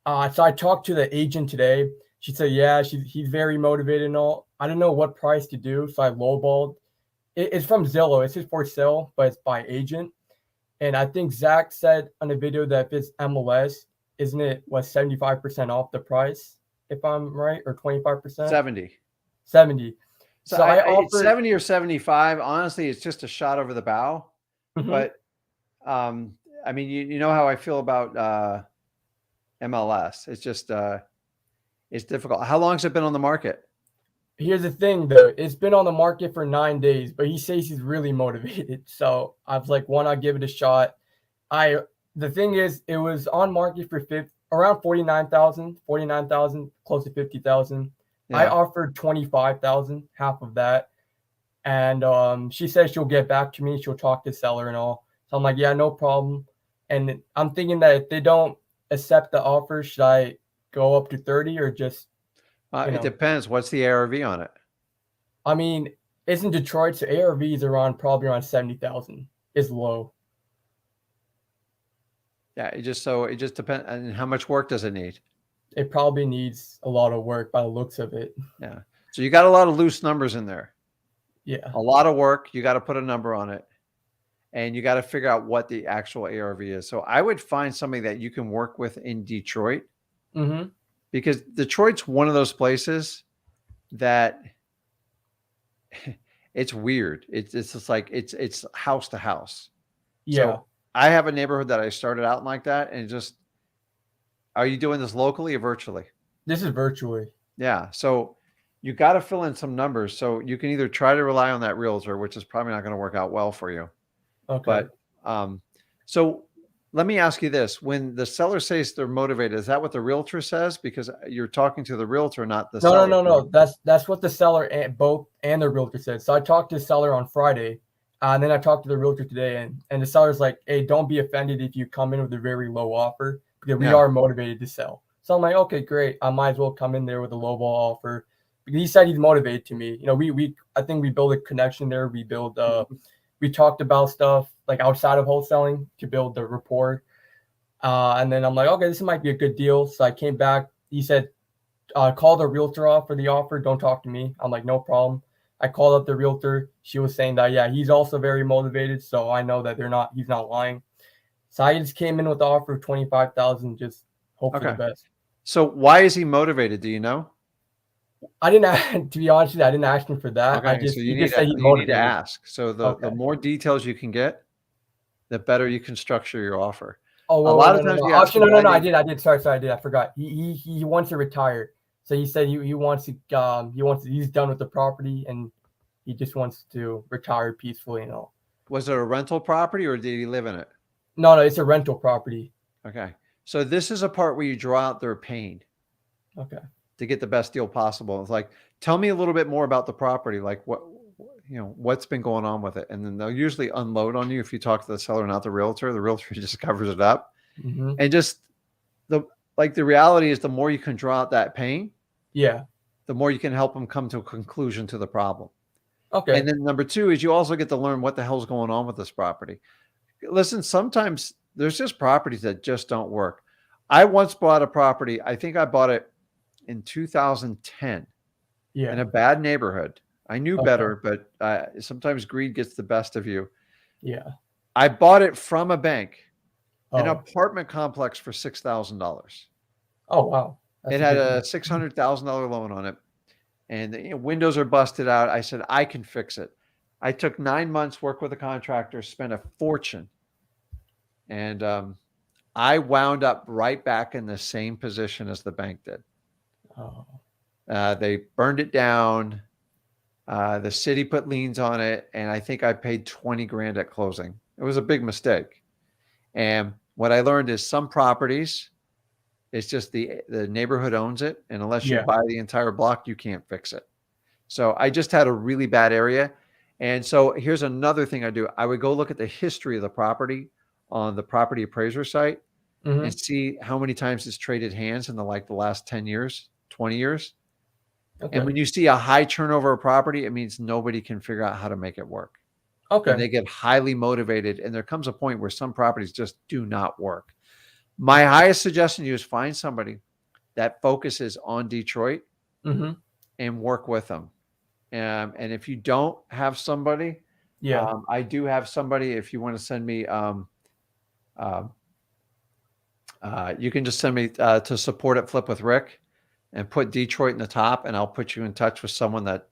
So I talked to the agent today. She said, yeah, he's very motivated and all. I didn't know what price to do, so I lowballed. It's from Zillow. It's just for sale, but it's by agent. And I think Zach said on the video that if it's MLS, isn't it 75% off the price, if I'm right, or 25%? 70. 70. So I it's offered 70 or 75. Honestly, it's just a shot over the bow. Mhm. But I mean, you know how I feel about MLS. It's just it's difficult. How long has it been on the market? Here's the thing, though. It's been on the market for 9 days, but he says he's really motivated. So I was like, why not give it a shot? The thing is, it was on market for around 49,000, close to 50,000. Yeah. I offered 25,000, half of that. And she says she'll get back to me. She'll talk to the seller and all. So I'm like, yeah, no problem. And I'm thinking that if they don't accept the offer, should I go up to 30 or just, It depends. What's the ARV on it? I mean, it's in Detroit, so ARV is probably around 70,000. It's low. Yeah, it just depends. And how much work does it need? It probably needs a lot of work by the looks of it. Yeah. So you got a lot of loose numbers in there. Yeah. A lot of work. You got to put a number on it. And you got to figure out what the actual ARV is. So I would find somebody that you can work with in Detroit. Mm-hmm. Because Detroit's one of those places that it's weird. It's just like it's house to house. Yeah. So I have a neighborhood that I started out like that, and just, are you doing this locally or virtually? This is virtually. Yeah. So you got to fill in some numbers. So you can either try to rely on that realtor, which is probably not going to work out well for you. Okay. But so let me ask you this: when the seller says they're motivated, is that what the realtor says? Because you're talking to the realtor, not the seller. No. That's what the seller and the realtor said. So I talked to the seller on Friday, and then I talked to the realtor today, and the seller's like, "Hey, don't be offended if you come in with a very low offer, because we are motivated to sell." So I'm like, "Okay, great. I might as well come in there with a low ball offer." Because he said he's motivated to me. I think we build a connection there. We talked about stuff like outside of wholesaling to build the rapport. And then I'm like, okay, this might be a good deal. So I came back. He said, call the realtor off for the offer. Don't talk to me. I'm like, no problem. I called up the realtor. She was saying that, yeah, he's also very motivated. So I know that he's not lying. So I just came in with the offer of 25,000, just hope for the best. So why is he motivated? Do you know? I didn't, to be honest with you, I didn't ask him for that. Okay, so you need to ask. So the more details you can get, the better you can structure your offer. Oh, well, a lot of times you ask. No, I did. Sorry, I did. I forgot. He wants to retire. So he said he wants to, he's done with the property and he just wants to retire peacefully and all. Was it a rental property or did he live in it? No, it's a rental property. Okay. So this is a part where you draw out their pain. Okay. To get the best deal possible. It's like, tell me a little bit more about the property. Like what's been going on with it. And then they'll usually unload on you if you talk to the seller, not the realtor. The realtor just covers it up. Mm-hmm. And just the reality is the more you can draw out that pain, yeah, the more you can help them come to a conclusion to the problem. Okay. And then number two is you also get to learn what the hell's going on with this property. Listen, sometimes there's just properties that just don't work. I once bought a property. I think I bought it in 2010 in a bad neighborhood. I knew better, but sometimes greed gets the best of you. Yeah. I bought it from a bank, an Oh. apartment complex for $6,000. Oh wow. It had a $600,000 loan on it, and the windows are busted out. I said, I can fix it. I took 9 months, worked with a contractor, spent a fortune, and I wound up right back in the same position as the bank did. Oh. They burned it down. The city put liens on it, and I think I paid 20 grand at closing. It was a big mistake. And what I learned is some properties, it's just the neighborhood owns it, and unless you buy the entire block, you can't fix it. So I just had a really bad area. And so here's another thing I do. I would go look at the history of the property on the property appraiser site and see how many times it's traded hands in the last 10 years, 20 years. Okay. And when you see a high turnover of property, it means nobody can figure out how to make it work. Okay. And they get highly motivated. And there comes a point where some properties just do not work. My highest suggestion to you is find somebody that focuses on Detroit and work with them. And if you don't have somebody, I do have somebody. If you want to send me, you can just send me to support at Flip with Rick and put Detroit in the top, and I'll put you in touch with someone that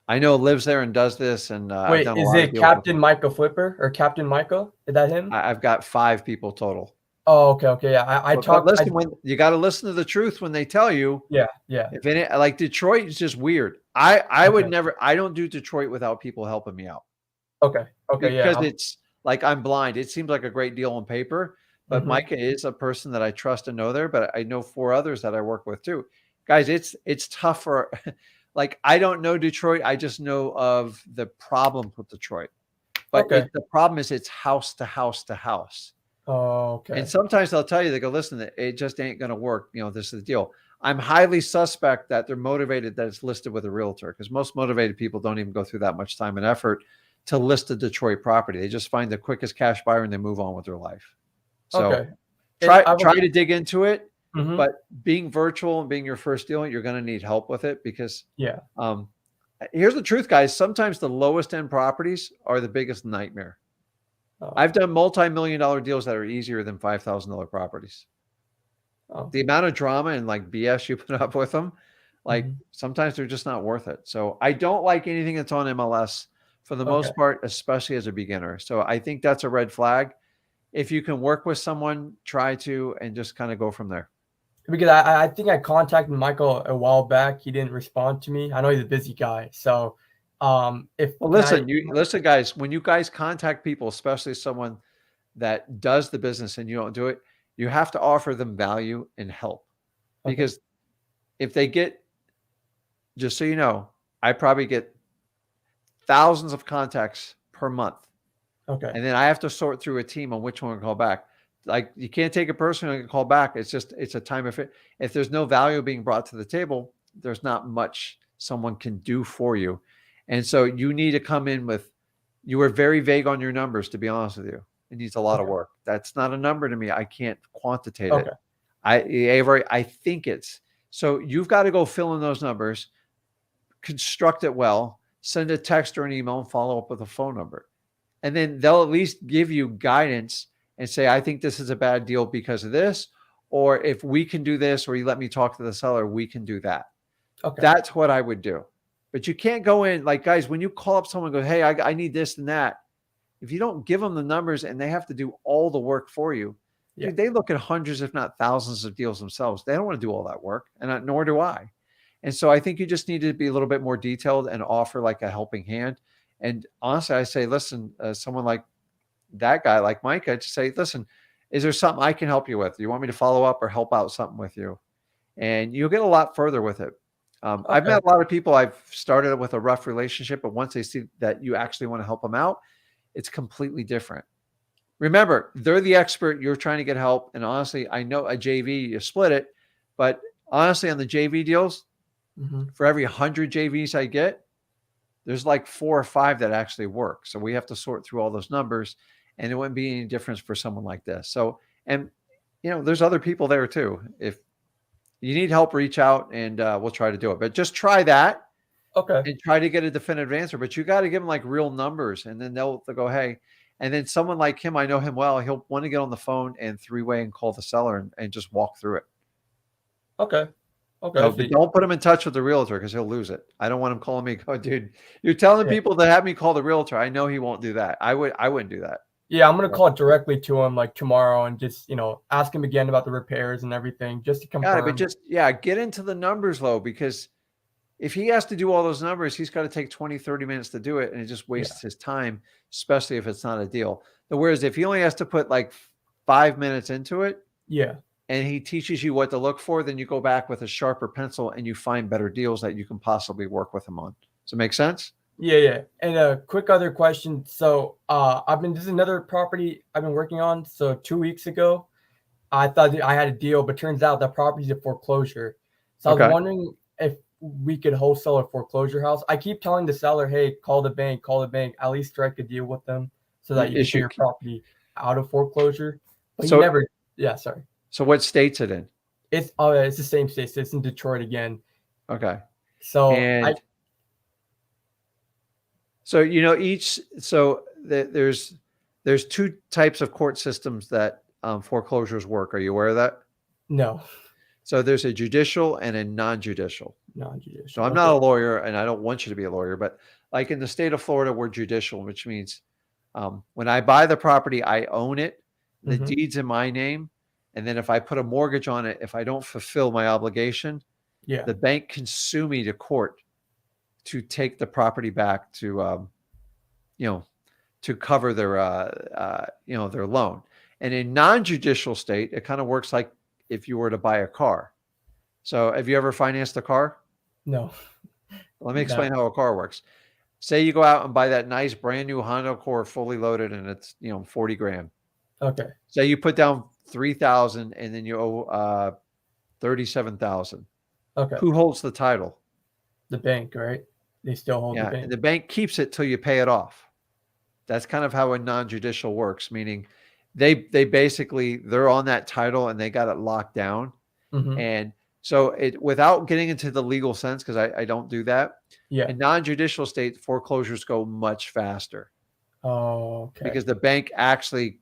I know lives there and does this. And wait, is it Captain Michael Flipper or Captain Michael? Is that him? I've got 5 people total. Oh, okay. Yeah, I talked. Listen, when you got to listen to the truth when they tell you. Yeah. If any, like Detroit is just weird. I would never. I don't do Detroit without people helping me out. Okay. Because it's like I'm blind. It seems like a great deal on paper, but Micah is a person that I trust and know there. But I know 4 others that I work with too. Guys, it's tough for. Like I don't know Detroit. I just know of the problems with Detroit. But the problem is it's house to house to house. Oh, okay. And sometimes they'll tell you, they go, listen, it just ain't going to work. This is the deal. I'm highly suspect that they're motivated that it's listed with a realtor, because most motivated people don't even go through that much time and effort to list a Detroit property. They just find the quickest cash buyer and they move on with their life. So try to dig into it, but being virtual and being your first deal, you're going to need help with it because here's the truth, guys. Sometimes the lowest end properties are the biggest nightmare. I've done multi-million-dollar deals that are easier than $5,000 properties. The amount of drama and BS you put up with them, sometimes they're just not worth it. So I don't like anything that's on MLS for the most part, especially as a beginner. So I think that's a red flag. If you can work with someone, try to, and just kind of go from there. Because I think I contacted Michael a while back. He didn't respond to me. I know he's a busy guy. So listen, guys, when you guys contact people, especially someone that does the business and you don't do it, you have to offer them value and help. Because if they get, just so you know, I probably get thousands of contacts per month. And then I have to sort through a team on which one to call back. You can't take a person and call back. It's a time of it. If there's no value being brought to the table, there's not much someone can do for you. And so you need to come in with, you were very vague on your numbers, to be honest with you. It needs a lot of work. That's not a number to me. I can't quantitate it. I think it's, so you've got to go fill in those numbers, construct it well, send a text or an email and follow up with a phone number. And then they'll at least give you guidance and say, I think this is a bad deal because of this, or if we can do this, or you let me talk to the seller, we can do that. That's what I would do. But you can't go in, guys, when you call up someone and go, hey, I need this and that. If you don't give them the numbers and they have to do all the work for you, dude, they look at hundreds, if not thousands of deals themselves. They don't want to do all that work, and nor do I. And so I think you just need to be a little bit more detailed and offer a helping hand. And honestly, I say, listen, someone like that guy, like Micah, just say, listen, is there something I can help you with? Do you want me to follow up or help out something with you? And you'll get a lot further with it. I've met a lot of people. I've started with a rough relationship, but once they see that you actually want to help them out, it's completely different. Remember, they're the expert. You're trying to get help. And honestly, I know a JV, you split it, but honestly, on the JV deals, for every 100 JVs I get, there's 4 or 5 that actually work. So we have to sort through all those numbers and it wouldn't be any difference for someone like this. So, and there's other people there too. If you need help, reach out and we'll try to do it. But just try that Okay. and try to get a definitive answer. But you got to give them like real numbers, and then they'll go, hey. And then someone like him, I know him well. He'll want to get on the phone and three-way and call the seller and just walk through it. Okay. Okay. So, but don't put him in touch with the realtor because he'll lose it. I don't want him calling me. Oh, dude, you're telling people to have me call the realtor. I know he won't do that. I wouldn't do that. Yeah, I'm gonna call directly to him like tomorrow and just ask him again about the repairs and everything just to confirm. Got it, but just get into the numbers low, because if he has to do all those numbers, he's got to take 20, 30 minutes to do it, and it just wastes his time, especially if it's not a deal. Whereas if he only has to put like 5 minutes into it, and he teaches you what to look for, then you go back with a sharper pencil and you find better deals that you can possibly work with him on. Does it make sense? Yeah. And a quick other question. So this is another property I've been working on. So 2 weeks ago, I thought that I had a deal, but turns out that property's a foreclosure. So I was wondering if we could wholesale a foreclosure house. I keep telling the seller, hey, call the bank, at least strike a deal with them so that you can get your property out of foreclosure. But so, you never, sorry. So what state's it in? It's the same state. So it's in Detroit again. Okay. So there's two types of court systems that foreclosures work. Are you aware of that? No. So there's a judicial and a non-judicial. So I'm not a lawyer, and I don't want you to be a lawyer, but like in the state of Florida, we're judicial, which means when I buy the property, I own it. The deed's in my name. And then if I put a mortgage on it, if I don't fulfill my obligation, the bank can sue me to court to take the property back to, to cover their, their loan. And in non-judicial state, it kind of works like if you were to buy a car. So have you ever financed a car? No. Let me explain how a car works. Say you go out and buy that nice brand new Honda Accord fully loaded, and it's, 40 grand. Okay. So you put down 3,000 and then you owe 37,000. Okay. Who holds the title? The bank, right? They still hold the bank. And the bank keeps it till you pay it off. That's kind of how a non-judicial works, meaning they basically, they're on that title and they got it locked down. And so without getting into the legal sense, because I don't do that. In non-judicial state, foreclosures go much faster. Oh, okay. Because the bank actually,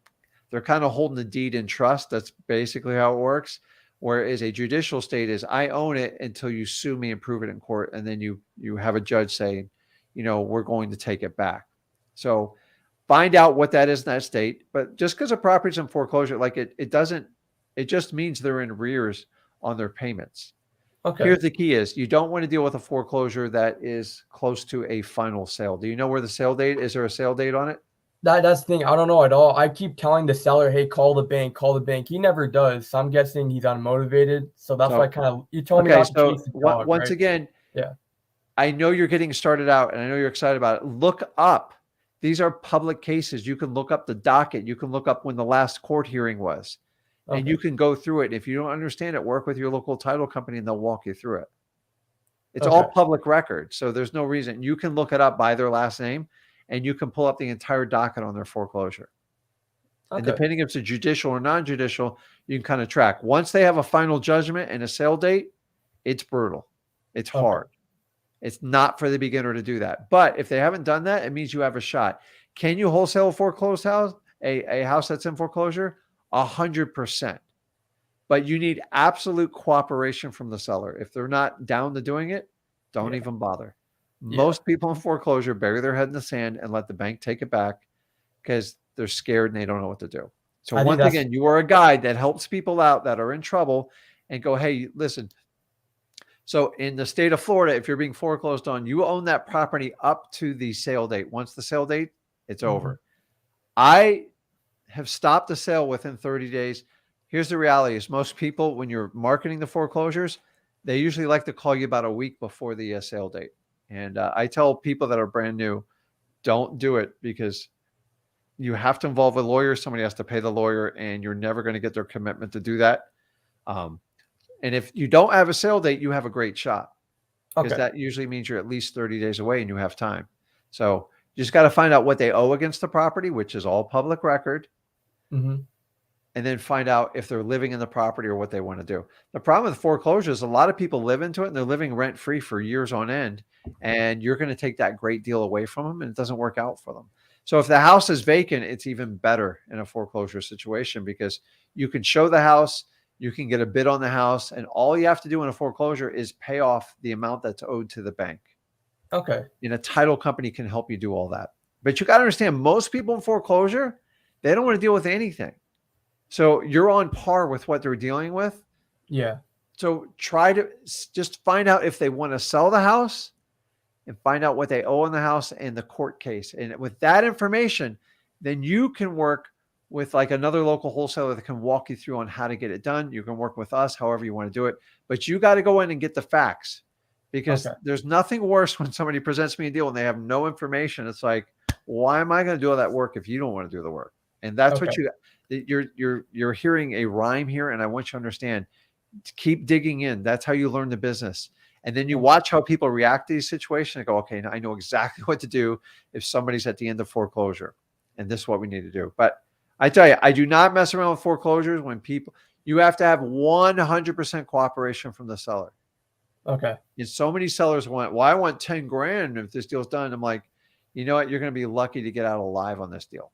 they're kind of holding the deed in trust. That's basically how it works. Whereas a judicial state is, I own it until you sue me and prove it in court. And then you have a judge saying, we're going to take it back. So find out what that is in that state. But just because a property's in foreclosure, like it just means they're in arrears on their payments. Okay. Here's the key is you don't want to deal with a foreclosure that is close to a final sale. Do you know where the sale date is? There a sale date on it? That's the thing. I don't know at all. I keep telling the seller, hey, call the bank. He never does. So I'm guessing he's unmotivated. So that's why you told me not to chase the dog, once again, I know you're getting started out and I know you're excited about it. Look up. These are public cases. You can look up the docket. You can look up when the last court hearing was. And you can go through it. If you don't understand it, work with your local title company and they'll walk you through it. It's all public record. So there's no reason. You can look it up by their last name and you can pull up the entire docket on their foreclosure. And depending if it's a judicial or non-judicial, you can kind of track. Once they have a final judgment and a sale date, it's brutal. It's hard. It's not for the beginner to do that. But if they haven't done that, it means you have a shot. Can you wholesale a foreclosed house, a house that's in foreclosure? 100%. But you need absolute cooperation from the seller. If they're not down to doing it, don't even bother. Most people in foreclosure bury their head in the sand and let the bank take it back because they're scared and they don't know what to do. So once again, you are a guide that helps people out that are in trouble and go, hey, listen. So in the state of Florida, if you're being foreclosed on, you own that property up to the sale date. Once the sale date, it's over. I have stopped the sale within 30 days. Here's the reality is most people, when you're marketing the foreclosures, they usually like to call you about a week before the sale date. And I tell people that are brand new, don't do it because you have to involve a lawyer. Somebody has to pay the lawyer and you're never going to get their commitment to do that. And if you don't have a sale date, you have a great shot because that usually means you're at least 30 days away and you have time. So You just got to find out what they owe against the property, which is all public record, Mm-hmm. and then find out if they're living in the property or what they want to do. The problem with foreclosure is a lot of people live into it and they're living rent free for years on end, and you're going to take that great deal away from them, and it doesn't work out for them. So if the house is vacant, it's even better in a foreclosure situation because you can show the house, you can get a bid on the house, and all you have to do in a foreclosure is pay off the amount that's owed to the bank. Okay. And a title company can help you do all that. But you got to understand, most people in foreclosure, they don't want to deal with anything. So you're on par with what they're dealing with. Yeah. So try to just find out if they want to sell the house and find out what they owe on the house and the court case. And with that information, then you can work with like another local wholesaler that can walk you through on how to get it done. You can work with us, however you want to do it, but you got to go in and get the facts, because there's nothing worse when somebody presents me a deal and they have no information. It's like, why am I going to do all that work if you don't want to do the work? And that's what you're hearing a rhyme here. And I want you to understand, keep digging in. That's how you learn the business. And then you watch how people react to these situations and go, okay, I know exactly what to do if somebody's at the end of foreclosure, and this is what we need to do. But I tell you, I do not mess around with foreclosures. When people, you have to have 100% cooperation from the seller. Okay. And so many sellers want, well, I want 10 grand if this deal's done. I'm like, you know what? You're going to be lucky to get out alive on this deal.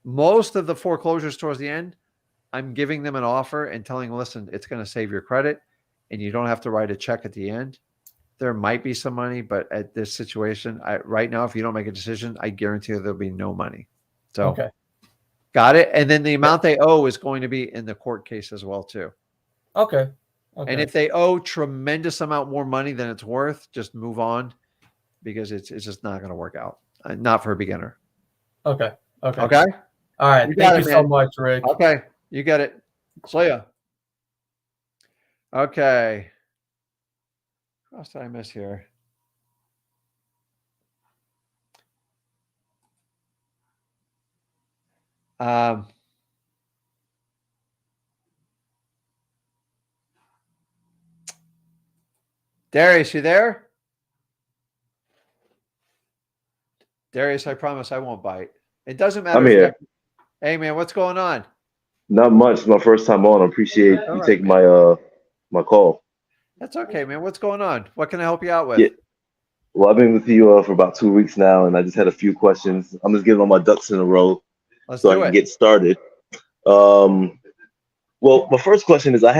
Most of the foreclosures towards the end, I'm giving them an offer and telling them, listen, it's going to save your credit and you don't have to write a check at the end. There might be some money, but at this situation, right now, if you don't make a decision, I guarantee you there'll be no money. So, got it. And then the amount they owe is going to be in the court case as well, too. Okay. And if they owe tremendous amount more money than it's worth, just move on, because it's just not going to work out. Not for a beginner. Okay. Okay. All right. Thank you so much, Rick. Okay. You get it. See ya. Okay. What else did I miss here? Darius, you there? Darius, I promise I won't bite. It doesn't matter. I'm here. Hey, man, what's going on? Not much. It's my first time on. I appreciate you taking my my call. That's okay, man. What's going on? What can I help you out with? Yeah. Well, I've been with you for about 2 weeks now, and I just had a few questions. I'm just getting all my ducks in a row so I can get started. Well, my first question is, I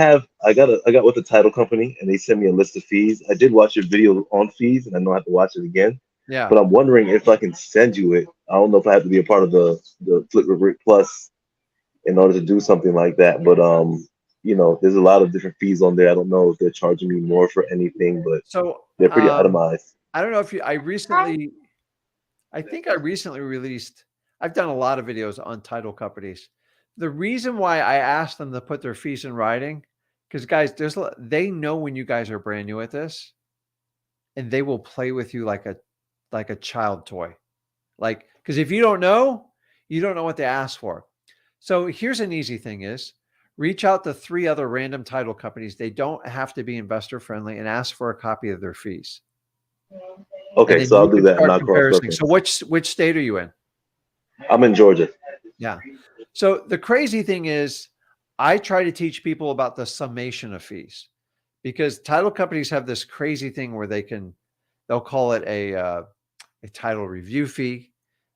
got with the title company, and they sent me a list of fees. I did watch your video on fees, and I know I have to watch it again. Yeah. But I'm wondering if I can send you it. I don't know if I have to be a part of the Flip with Rick Plus in order to do something like that. But you know, there's a lot of different fees on there. I don't know if they're charging me more for anything, but they're pretty itemized. I don't know if I think I recently released, I've done a lot of videos on title companies. The reason why I asked them to put their fees in writing, because guys, they know when you guys are brand new at this, and they will play with you like a child toy. Like, because if you don't know what to ask for. So here's an easy thing is, reach out to 3 other random title companies. They don't have to be investor friendly, and ask for a copy of their fees. Okay, so I'll do that. Not cross-reference. So which state are you in? I'm in Georgia. Yeah. So the crazy thing is, I try to teach people about the summation of fees, because title companies have this crazy thing where they'll call it a title review fee.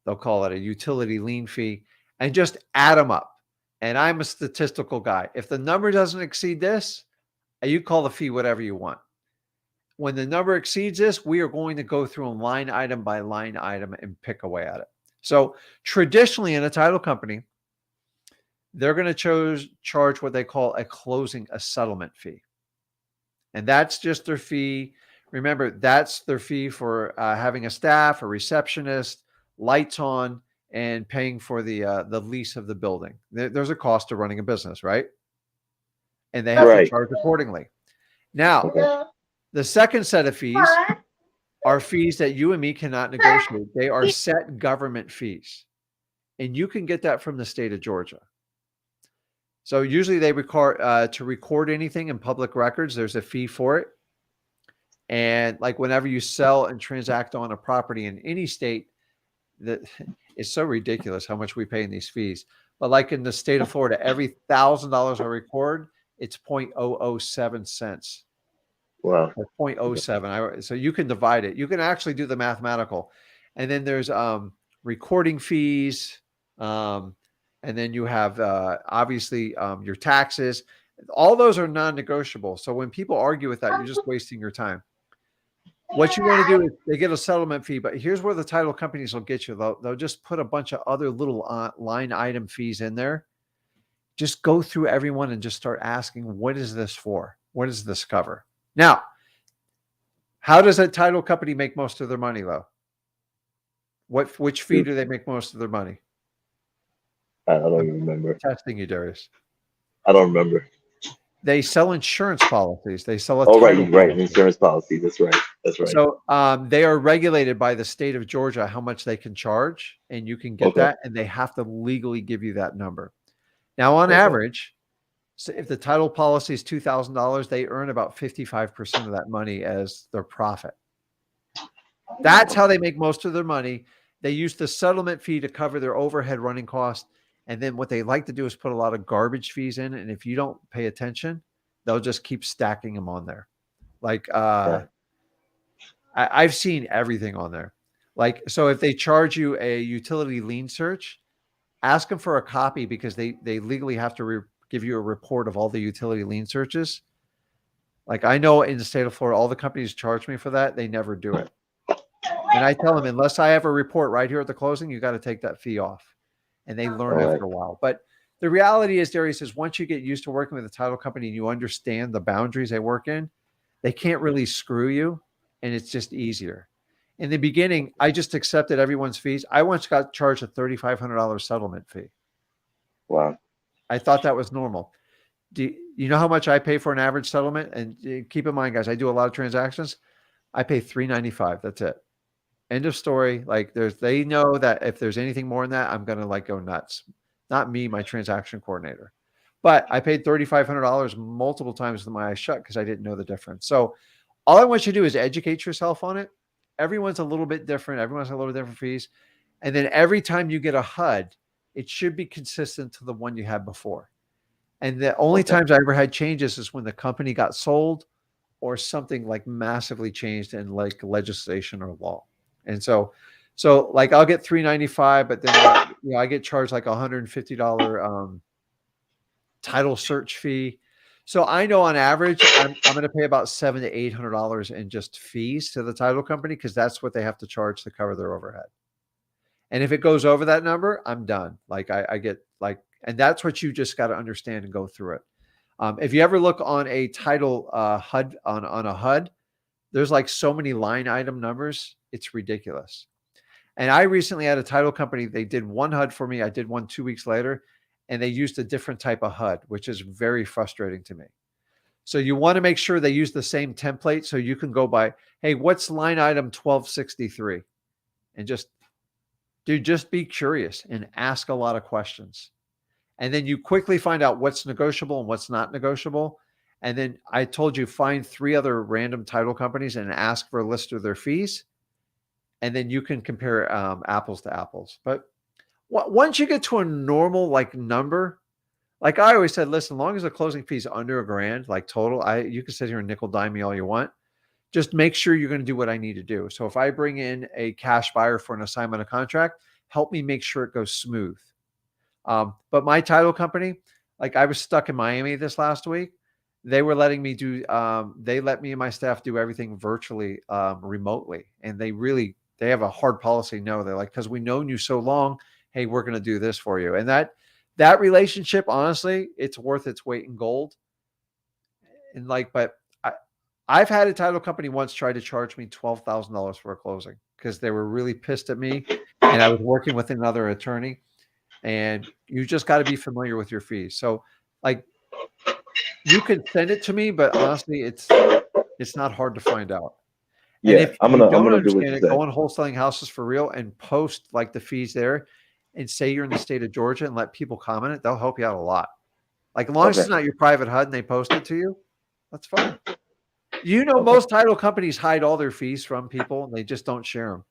They'll call it a utility lien fee, and just add them up. And I'm a statistical guy. If the number doesn't exceed this, you call the fee whatever you want. When the number exceeds this, we are going to go through them line item by line item and pick away at it. So traditionally in a title company, they're going to charge what they call a settlement fee. And that's just their fee. Remember, that's their fee for having a staff, a receptionist, lights on, and paying for the lease of the building. There's a cost to running a business, right? And they have to charge accordingly. Now, the second set of fees are fees that you and me cannot negotiate. They are set government fees. And you can get that from the state of Georgia. So usually they record to record anything in public records, there's a fee for it. And like whenever you sell and transact on a property in any state, that it's so ridiculous how much we pay in these fees. But like in the state of Florida, every $1,000 I record, it's 0.007 cents. Wow. Or 0.07. So you can divide it. You can actually do the mathematical. And then there's recording fees. And then you have obviously your taxes. All those are non-negotiable. So when people argue with that, you're just wasting your time. What you want to do is they get a settlement fee, but here's where the title companies will get you. They'll just put a bunch of other little line item fees in there. Just go through everyone and just start asking, what is this for? What does this cover? Now, how does a title company make most of their money, though? Which fee do they make most of their money? I don't even remember. Testing you, Darius. I don't remember. They sell insurance policies. They sell a right, policy. insurance policy. That's right. So they are regulated by the state of Georgia how much they can charge, and you can get that, and they have to legally give you that number. Now, on average, so if the title policy is $2,000, they earn about 55% of that money as their profit. That's how they make most of their money. They use the settlement fee to cover their overhead running costs. And then what they like to do is put a lot of garbage fees in. And if you don't pay attention, they'll just keep stacking them on there. Like I've seen everything on there. Like, so if they charge you a utility lien search, ask them for a copy because they legally have to give you a report of all the utility lien searches. Like I know in the state of Florida, all the companies charge me for that. They never do it. And I tell them, unless I have a report right here at the closing, you got to take that fee off. And they learn after a while. But the reality is, Darius, is once you get used to working with a title company and you understand the boundaries they work in, they can't really screw you. And it's just easier. In the beginning, I just accepted everyone's fees. I once got charged a $3,500 settlement fee. Wow. I thought that was normal. Do you know how much I pay for an average settlement? And keep in mind, guys, I do a lot of transactions. I pay $395. That's it. End of story. Like they know that if there's anything more than that, I'm going to like go nuts. Not me, my transaction coordinator. But I paid $3,500 multiple times with my eyes shut because I didn't know the difference. So all I want you to do is educate yourself on it. Everyone's a little bit different. Everyone's a little different fees. And then every time you get a HUD, it should be consistent to the one you had before. And the only times I ever had changes is when the company got sold or something like massively changed in like legislation or law. And so like I'll get $395, but then I get charged like $150 title search fee. So I know on average, I'm going to pay about $700 to $800 in just fees to the title company because that's what they have to charge to cover their overhead. And if it goes over that number, I'm done. Like I get like, and that's what you just got to understand and go through it. If you ever look on a title HUD on a HUD, there's like so many line item numbers. It's ridiculous. And I recently had a title company. They did one HUD for me. I did one 2 weeks later, and they used a different type of HUD, which is very frustrating to me. So you want to make sure they use the same template so you can go by, hey, what's line item 1263? And just be curious and ask a lot of questions. And then you quickly find out what's negotiable and what's not negotiable. And then I told you, find 3 other random title companies and ask for a list of their fees. And then you can compare apples to apples. But once you get to a normal like number, like I always said, listen, as long as the closing fee is under $1,000, like total, you can sit here and nickel dime me all you want. Just make sure you're going to do what I need to do. So if I bring in a cash buyer for an assignment of contract, help me make sure it goes smooth. But my title company, like I was stuck in Miami this last week. They were letting me do, they let me and my staff do everything virtually, remotely. And they have a hard policy. No, they're like, because we've known you so long, hey, we're going to do this for you. And that relationship, honestly, it's worth its weight in gold. And like, but I've had a title company once try to charge me $12,000 for a closing because they were really pissed at me and I was working with another attorney. And you just got to be familiar with your fees. So like you could send it to me, but honestly, it's not hard to find out. And Yeah, if I'm you gonna don't do what understand you it, said. go on Wholesaling Houses for Real and post like the fees there and say you're in the state of Georgia and let people comment it. They'll help you out a lot. Like as long as it's not your private HUD and they post it to you, that's fine. You know, most title companies hide all their fees from people and they just don't share them.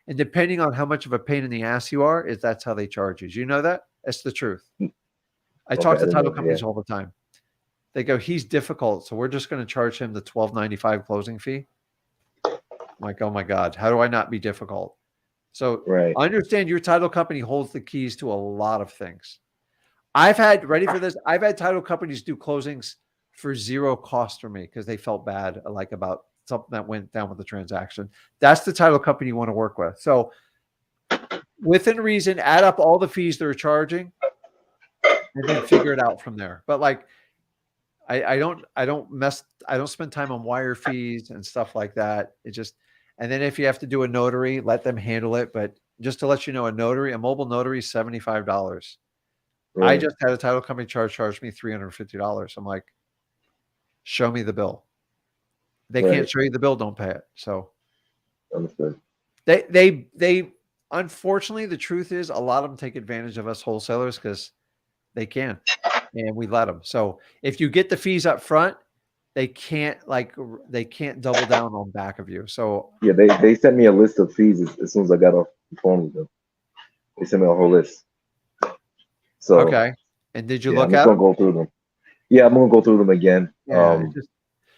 And depending on how much of a pain in the ass you are, that's how they charge you. Do you know that? That's the truth. I Okay, talk I to didn't title know. companies Yeah. all the time. They go, he's difficult, so we're just going to charge him the $12.95 closing fee. I'm like, oh my God, how do I not be difficult? So Right. understand your title company holds the keys to a lot of things. I've had, ready for this, I've had title companies do closings for zero cost for me because they felt bad, like about something that went down with the transaction. That's the title company you want to work with. So within reason, add up all the fees they're charging and then figure it out from there. But like, I don't spend time on wire fees and stuff like that. It just, and then if you have to do a notary, let them handle it. But just to let you know, a mobile notary is $75. I Right. just had a title company charge me $350. I'm like, show me the bill. They can't Right. show you the bill, don't pay it. So Understood. they unfortunately, the truth is a lot of them take advantage of us wholesalers because they can, and we let them. So if you get the fees up front, they can't double down on back of you. So Yeah, they sent me a list of fees as soon as I got off the phone with them. They sent me a whole list. So okay. And did you yeah, I'm look just at gonna them? go through them. Yeah, I'm gonna go through them again. Yeah.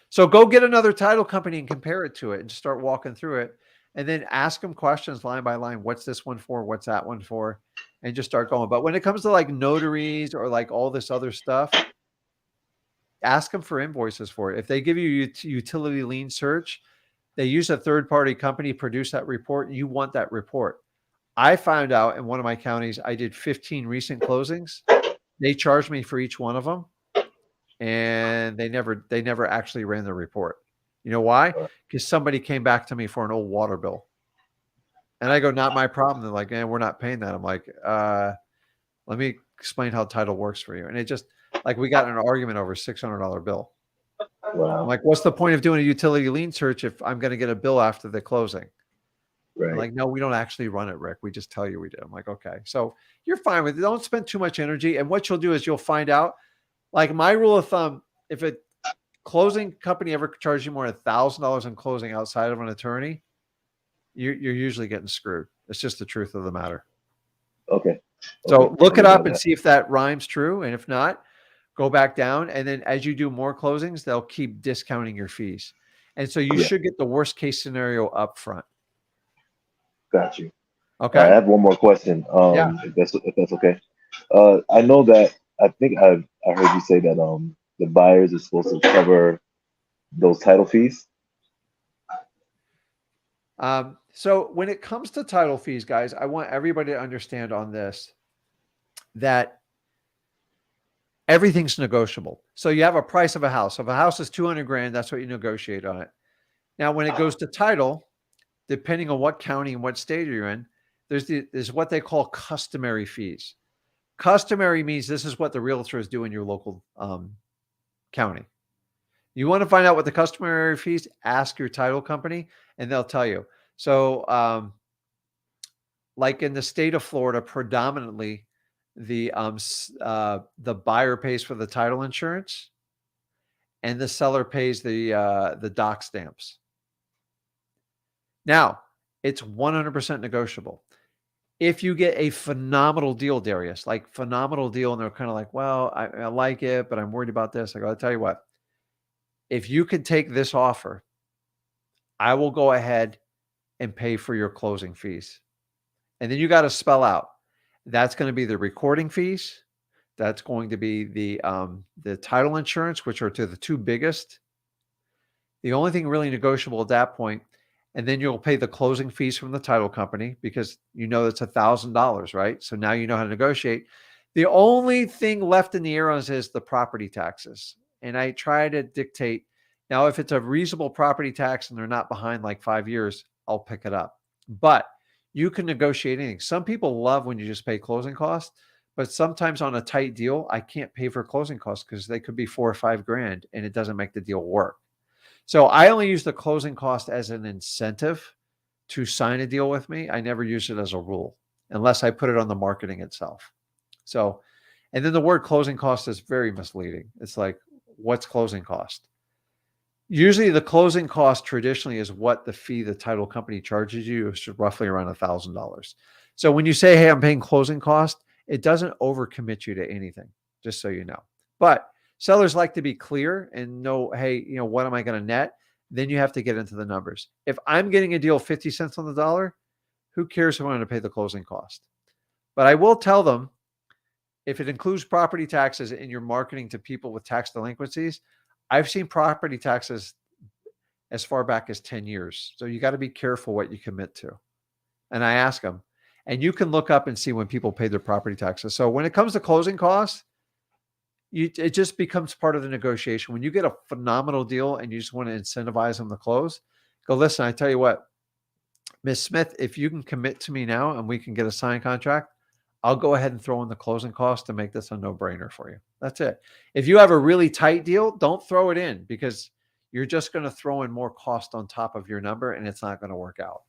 So go get another title company and compare it to it and just start walking through it. And then ask them questions line by line. What's this one for? What's that one for? And just start going. But when it comes to like notaries or like all this other stuff, ask them for invoices for it. If they give you utility lien search, they use a third-party company to produce that report. You want that report. I found out in one of my counties, I did 15 recent closings. They charged me for each one of them, and they never actually ran the report. You know why? Because somebody came back to me for an old water bill. And I go, not my problem. They're like, man, we're not paying that. I'm like, let me explain how title works for you. And it just, like, we got in an argument over a $600 bill. I'm Wow. like, what's the point of doing a utility lien search if I'm going to get a bill after the closing? Right. They're like, no, we don't actually run it, Rick. We just tell you we do. I'm like, okay. So you're fine with it. Don't spend too much energy. And what you'll do is you'll find out, like my rule of thumb, if a closing company ever charges you more than $1,000 in closing outside of an attorney, you're usually getting screwed. It's just the truth of the matter. Okay. So look it I'll up do and that. see if that rhymes true. And if not, go back down. And then as you do more closings, they'll keep discounting your fees. And so you Yeah. should get the worst case scenario up front. Got you. Okay. I have one more question. Yeah. If that's okay. I know that I think I heard you say that the buyers are supposed to cover those title fees. So when it comes to title fees, guys, I want everybody to understand on this that everything's negotiable. So you have a price of a house. If a house is 200 grand, that's what you negotiate on it. Now, when it goes to title, depending on what county and what state you're in, there's what they call customary fees. Customary means this is what the realtor is doing in your local county. You want to find out what the customary fees, ask your title company and they'll tell you. So like in the state of Florida, predominantly the buyer pays for the title insurance and the seller pays the doc stamps. Now, it's 100% negotiable. If you get a phenomenal deal, Darius, like phenomenal deal, and they're kind of like, well, I like it, but I'm worried about this. I go, I'll tell you what, if you can take this offer, I will go ahead and pay for your closing fees. And then you got to spell out, that's going to be the recording fees. That's going to be the title insurance, which are to the two biggest. The only thing really negotiable at that point, and then you'll pay the closing fees from the title company because you know it's $1,000, right? So now you know how to negotiate. The only thing left in the air is the property taxes. And I try to dictate. Now, if it's a reasonable property tax and they're not behind like 5 years, I'll pick it up. But you can negotiate anything. Some people love when you just pay closing costs, but sometimes on a tight deal, I can't pay for closing costs because they could be $4 or $5 grand and it doesn't make the deal work. So I only use the closing cost as an incentive to sign a deal with me. I never use it as a rule unless I put it on the marketing itself. So, and then the word closing cost is very misleading. It's like, what's closing cost? Usually the closing cost traditionally is what the fee the title company charges you is roughly around $1,000. So when you say, hey, I'm paying closing cost, it doesn't overcommit you to anything, just so you know. But sellers like to be clear and know, hey, what am I going to net? Then you have to get into the numbers. If I'm getting a deal 50 cents on the dollar, who cares if I'm going to pay the closing cost? But I will tell them, if it includes property taxes and you're marketing to people with tax delinquencies, I've seen property taxes as far back as 10 years. So you got to be careful what you commit to. And I ask them, and you can look up and see when people pay their property taxes. So when it comes to closing costs, it just becomes part of the negotiation. When you get a phenomenal deal and you just want to incentivize them to close, go, listen, I tell you what, Miss Smith, if you can commit to me now and we can get a signed contract, I'll go ahead and throw in the closing cost to make this a no-brainer for you. That's it. If you have a really tight deal, don't throw it in, because you're just going to throw in more cost on top of your number and it's not going to work out.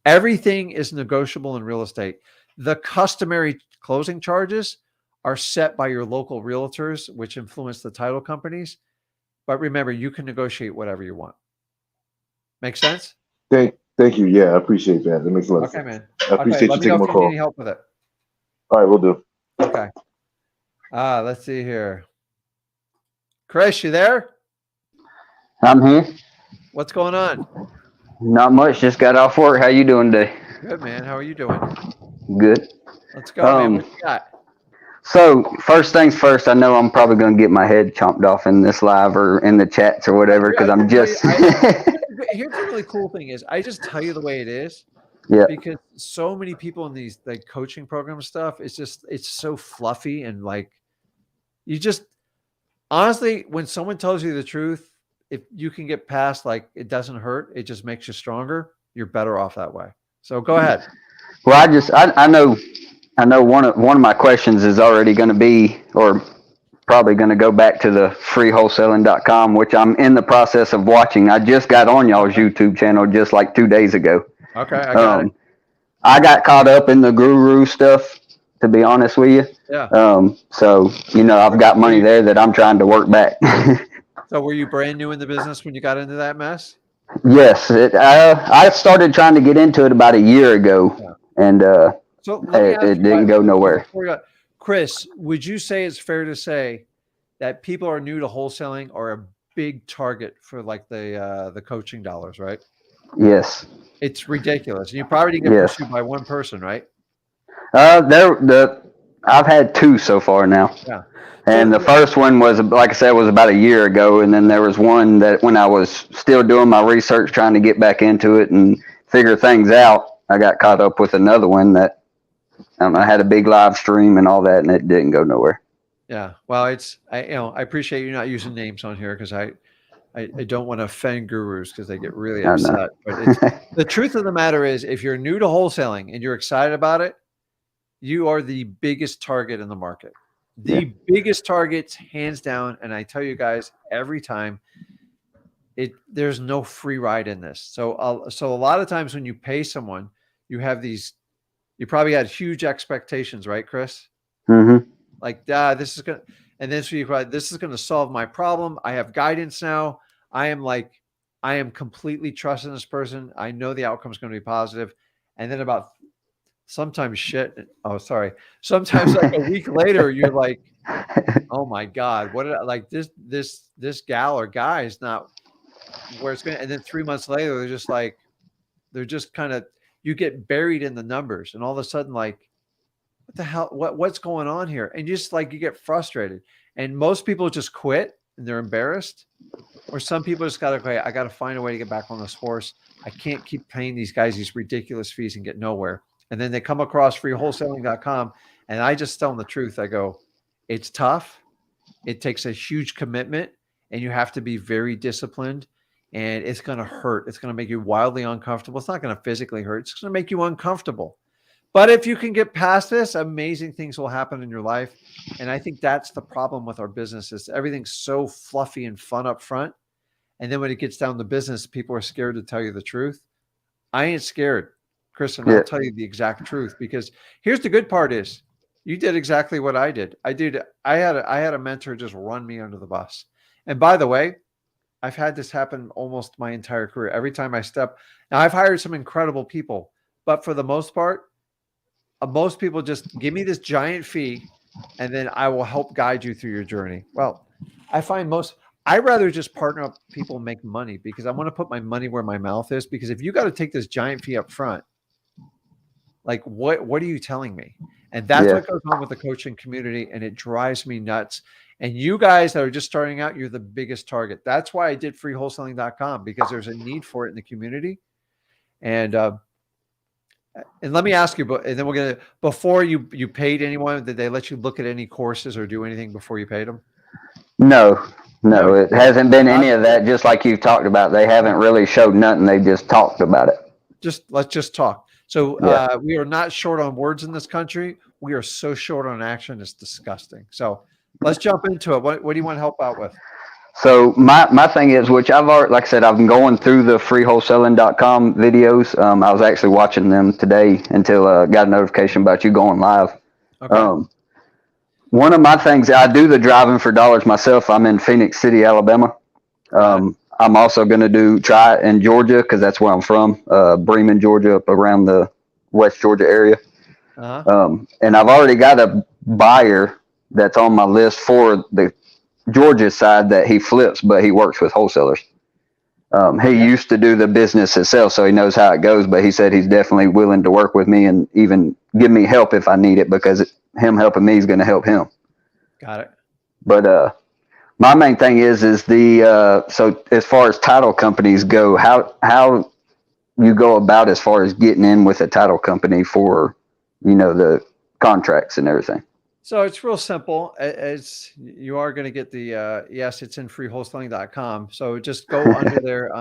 Everything is negotiable in real estate. The customary closing charges are set by your local realtors, which influence the title companies. But remember, you can negotiate whatever you want. Make sense? Thank you. Yeah, I appreciate that. That makes a lot of sense. Man. I appreciate you taking my If you need call. any help with it. All right, we'll do. Okay. Let's see here. Chris, you there? I'm here. What's going on? Not much. Just got off work. How you doing today? Good, man. How are you doing? Good. Let's go, man. What you got? So first things first, I know I'm probably going to get my head chomped off in this live or in the chats or whatever, because I'm just. Here's the really cool thing is I just tell you the way it is. Yeah. Because so many people in these like coaching program stuff, it's so fluffy, and like you just honestly, when someone tells you the truth, if you can get past like it doesn't hurt, it just makes you stronger. You're better off that way. So go ahead. Well, I know one of my questions is already going to be, or probably going to go back to the freewholesaling.com, which I'm in the process of watching. I just got on y'all's YouTube channel just like 2 days ago. Okay, I got it. I got caught up in the guru stuff, to be honest with you. Yeah. So, I've got money there that I'm trying to work back. So were you brand new in the business when you got into that mess? Yes. I started trying to get into it about a year ago, and so it didn't go nowhere. Chris, would you say it's fair to say that people are new to wholesaling are a big target for like the coaching dollars, right? Yes. It's ridiculous. You probably didn't get pursued by one person, right? I've had 2 so far now. Yeah. And the first one was, like I said, was about a year ago. And then there was one that when I was still doing my research, trying to get back into it and figure things out, I got caught up with another one that I had a big live stream and all that, and it didn't go nowhere. Yeah. Well, I appreciate you not using names on here, because I don't want to offend gurus because they get really upset. But the truth of the matter is, if you're new to wholesaling and you're excited about it, you are the biggest target in the market. The biggest targets, hands down. And I tell you guys every time, there's no free ride in this. So a lot of times when you pay someone, you probably had huge expectations, right, Chris? Mm-hmm. Like, this is going to, and then so you probably, this is going to solve my problem. I have guidance now. I am completely trusting this person. I know the outcome is going to be positive. And then sometimes like a week later, you're like, oh my God, what did I like this gal or guy is not where it's going to, and then 3 months later, they're just kind of, you get buried in the numbers, and all of a sudden, like, what the hell, what's going on here? And you get frustrated, and most people just quit and they're embarrassed, or some people just got to, okay, I got to find a way to get back on this horse. I can't keep paying these guys these ridiculous fees and get nowhere. And then they come across freewholesaling.com, and I just tell them the truth. I go, it's tough. It takes a huge commitment, and you have to be very disciplined, and it's going to hurt. It's going to make you wildly uncomfortable. It's not going to physically hurt. It's going to make you uncomfortable. But if you can get past this, amazing things will happen in your life. And I think that's the problem with our businesses. Everything's so fluffy and fun up front. And then when it gets down to business, people are scared to tell you the truth. I ain't scared, Chris, and I'll tell you the exact truth, because here's the good part is you did exactly what I did. I had a mentor just run me under the bus. And by the way, I've had this happen almost my entire career. Every time I step, now I've hired some incredible people, but for the most part, most people just give me this giant fee and then I will help guide you through your journey. Well, I find I'd rather just partner up people and make money because I want to put my money where my mouth is. Because if you got to take this giant fee up front, like what are you telling me? And that's Yeah. what goes on with the coaching community, and it drives me nuts. And you guys that are just starting out, you're the biggest target. That's why I did freewholesaling.com, because there's a need for it in the community. And let me ask you, and then we're gonna, before you paid anyone, did they let you look at any courses or do anything before you paid them? No, No, it hasn't been any of that. Just like you've talked about, they haven't really showed nothing. They just talked about it. Let's just talk. So Yeah. we are not short on words in this country. We are so short on action. It's disgusting. So let's jump into it. What do you want to help out with? So my thing is, which I've already, like I said, I've been going through the freewholesaling.com videos. I was actually watching them today until got a notification about you going live. Okay. One of my things, I do the driving for dollars myself. I'm in Phoenix City, Alabama. I'm also going to try it in Georgia because that's where I'm from, Bremen, Georgia, up around the West Georgia area. And I've already got a buyer that's on my list for the Georgia side that he flips, but he works with wholesalers. He used to do the business himself, so he knows how it goes, but he said he's definitely willing to work with me and even give me help if I need it, because him helping me is going to help him. Got it. But my main thing is so as far as title companies go, how you go about as far as getting in with a title company for, the contracts and everything. So it's real simple. You are going to get the, yes, it's in freewholesaling.com. So just go under there.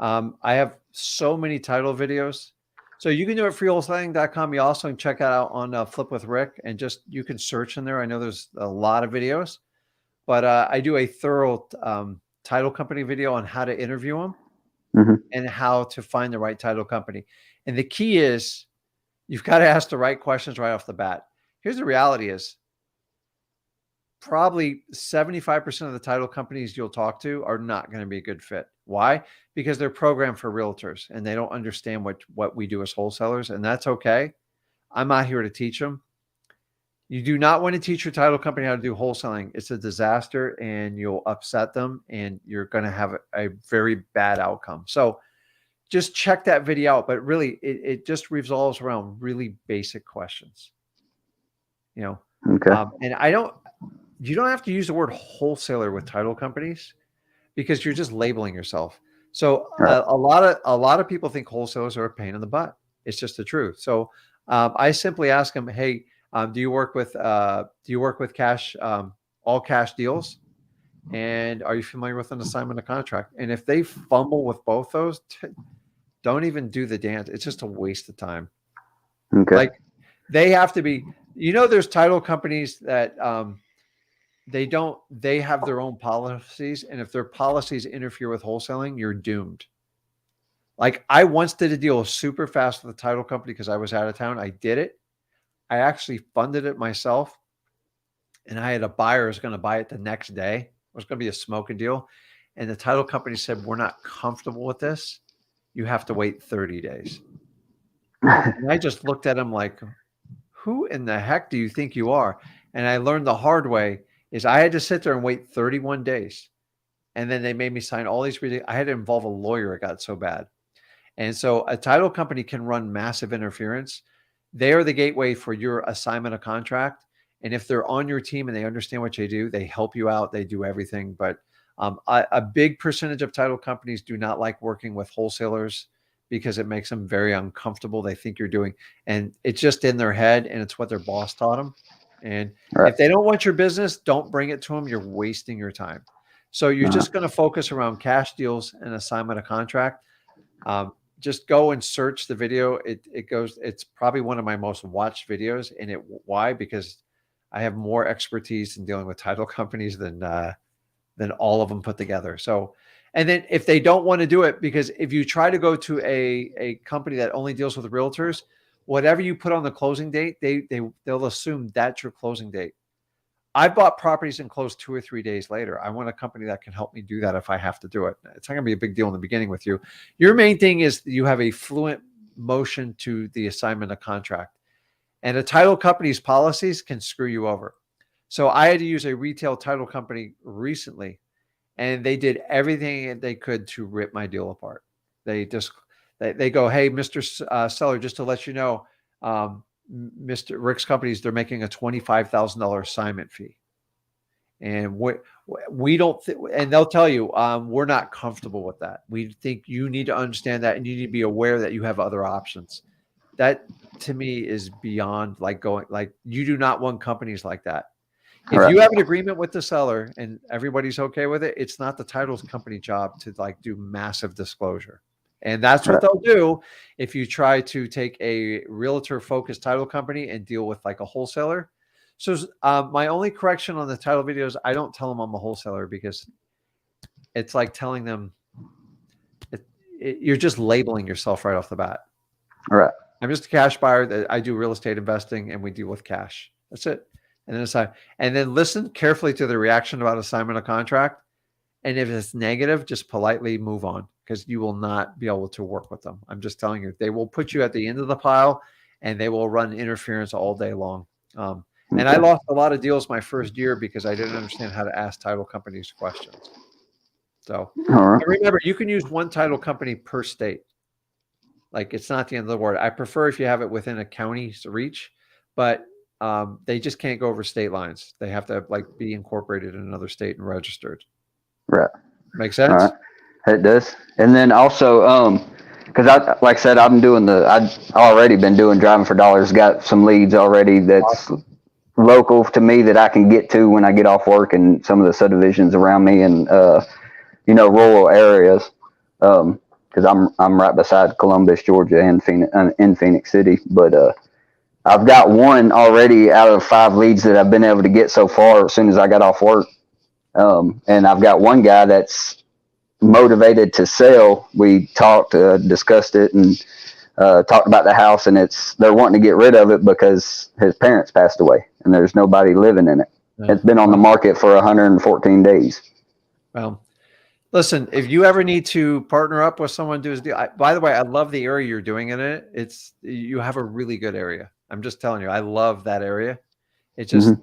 I have so many title videos. So you can do it at freewholesaling.com. You also can check it out on Flip with Rick, and you can search in there. I know there's a lot of videos, but I do a thorough title company video on how to interview them and how to find the right title company. And the key is you've got to ask the right questions right off the bat. Here's the reality is probably 75% of the title companies you'll talk to are not going to be a good fit. Why? Because they're programmed for realtors and they don't understand what we do as wholesalers, and that's okay. I'm not here to teach them. You do not want to teach your title company how to do wholesaling. It's a disaster and you'll upset them and you're going to have a very bad outcome. So just check that video out. But really, it just revolves around really basic questions. Okay. And you don't have to use the word wholesaler with title companies because you're just labeling yourself. So a lot of people think wholesalers are a pain in the butt. It's just the truth. So I simply ask them, hey, do you work with cash, all cash deals? And are you familiar with an assignment of contract? And if they fumble with both those, don't even do the dance. It's just a waste of time. Okay. Like they have to be, there's title companies that they have their own policies. And if their policies interfere with wholesaling, you're doomed. Like I once did a deal super fast with a title company because I was out of town. I did it. I actually funded it myself. And I had a buyer who was going to buy it the next day. It was going to be a smoking deal. And the title company said, we're not comfortable with this. You have to wait 30 days. And I just looked at him like, who in the heck do you think you are? And I learned the hard way is I had to sit there and wait 31 days. And then they made me sign all these. I had to involve a lawyer. It got so bad. And so a title company can run massive interference. They are the gateway for your assignment of contract. And if they're on your team and they understand what they do, they help you out. They do everything. But a big percentage of title companies do not like working with wholesalers because it makes them very uncomfortable. They think you're doing, and it's just in their head and it's what their boss taught them. And if they don't want your business, don't bring it to them. You're wasting your time. So you're just going to focus around cash deals and assignment of contract. Just go and search the video. It's probably one of my most watched videos. And why? Because I have more expertise in dealing with title companies than all of them put together. So, and then if they don't want to do it, because if you try to go to a company that only deals with realtors, whatever you put on the closing date, they'll assume that's your closing date. I bought properties and closed 2 or 3 days later. I want a company that can help me do that if I have to do it. It's not going to be a big deal in the beginning with you. Your main thing is you have a fluent motion to the assignment of contract. And a title company's policies can screw you over. So I had to use a retail title company recently, and they did everything they could to rip my deal apart. They go, hey, Mr. Seller, just to let you know, Mr. Rick's companies, they're making a $25,000 assignment fee. And we don't, and they'll tell you, we're not comfortable with that. We think you need to understand that, and you need to be aware that you have other options. That to me is beyond you do not want companies like that. If you have an agreement with the seller and everybody's okay with it, it's not the title company job to do massive disclosure. And that's what they'll do if you try to take a realtor focused title company and deal with like a wholesaler. So my only correction on the title videos, I don't tell them I'm a wholesaler, because it's like telling them you're just labeling yourself right off the bat. Right. I'm just a cash buyer. I do real estate investing, and we deal with cash. That's it. And then listen carefully to the reaction about assignment of contract. And if it's negative, just politely move on, because you will not be able to work with them. I'm just telling you, they will put you at the end of the pile, and they will run interference all day long. And I lost a lot of deals my first year because I didn't understand how to ask title companies questions. So remember, you can use one title company per state. Like, it's not the end of the world. I prefer if you have it within a county's reach, but they just can't go over state lines. They have to be incorporated in another state and registered. Right. Make sense? All right. It does. And then also, because like I said, I've already been doing driving for dollars. Got some leads already that's local to me that I can get to when I get off work, and some of the subdivisions around me, and rural areas. Because I'm right beside Columbus, Georgia, and in Phoenix City. But I've got one already out of 5 leads that I've been able to get so far as soon as I got off work. And I've got one guy that's motivated to sell. We talked, discussed it, and talked about the house, and they're wanting to get rid of it because his parents passed away, and there's nobody living in it. Yeah. It's been on the market for 114 days. Well, listen, if you ever need to partner up with someone, do his deal. By the way, I love the area you're doing in it. You have a really good area. I'm just telling you, I love that area. It's just,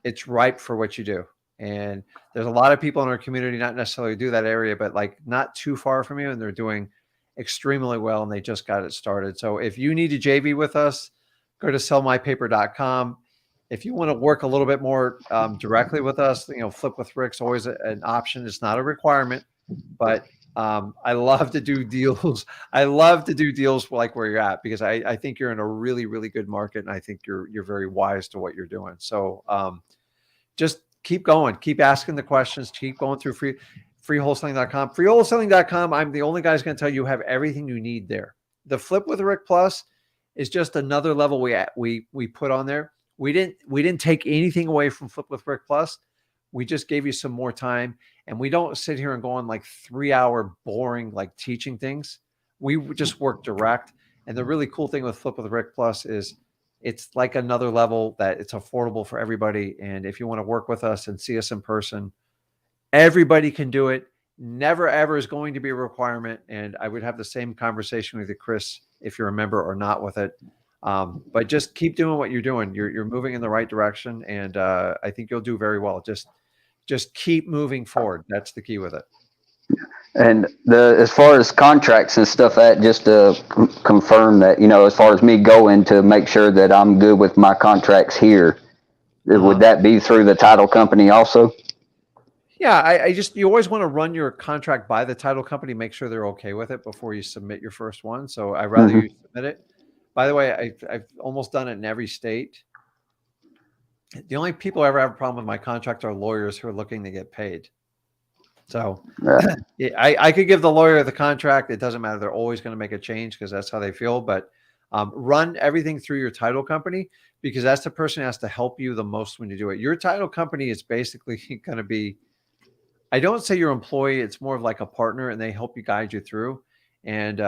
it's ripe for what you do. And there's a lot of people in our community, not necessarily do that area, but not too far from you, and they're doing extremely well, and they just got it started. So if you need to JV with us, go to sellmypaper.com. If you want to work a little bit more directly with us, Flip with Rick's always an option. It's not a requirement, but I love to do deals. I love to do deals like where you're at, because I think you're in a really, really good market, and I think you're very wise to what you're doing. So just keep going, keep asking the questions, keep going through freewholesaling.com. Freewholesaling.com, I'm the only guy who's going to tell you have everything you need there. The Flip with Rick Plus is just another level we put on there. We didn't take anything away from Flip with Rick Plus. We just gave you some more time, and we don't sit here and go on 3-hour boring teaching things. We just work direct. And the really cool thing with Flip with Rick Plus is it's another level that it's affordable for everybody. And if you want to work with us and see us in person, everybody can do it. Never, ever is going to be a requirement. And I would have the same conversation with you, Chris, if you're a member or not with it. But just keep doing what you're doing. You're moving in the right direction. And I think you'll do very well. Just keep moving forward. That's the key with it. And as far as contracts and stuff, just to confirm that, as far as me going to make sure that I'm good with my contracts here, would that be through the title company also? Yeah, you always want to run your contract by the title company, make sure they're okay with it before you submit your first one. So I'd rather you submit it. By the way, I've almost done it in every state. The only people who ever have a problem with my contract are lawyers who are looking to get paid. So I could give the lawyer the contract. It doesn't matter. They're always going to make a change because that's how they feel. But run everything through your title company, because that's the person who has to help you the most when you do it. Your title company is basically going to be, I don't say your employee, it's more of like a partner, and they help you guide you through. And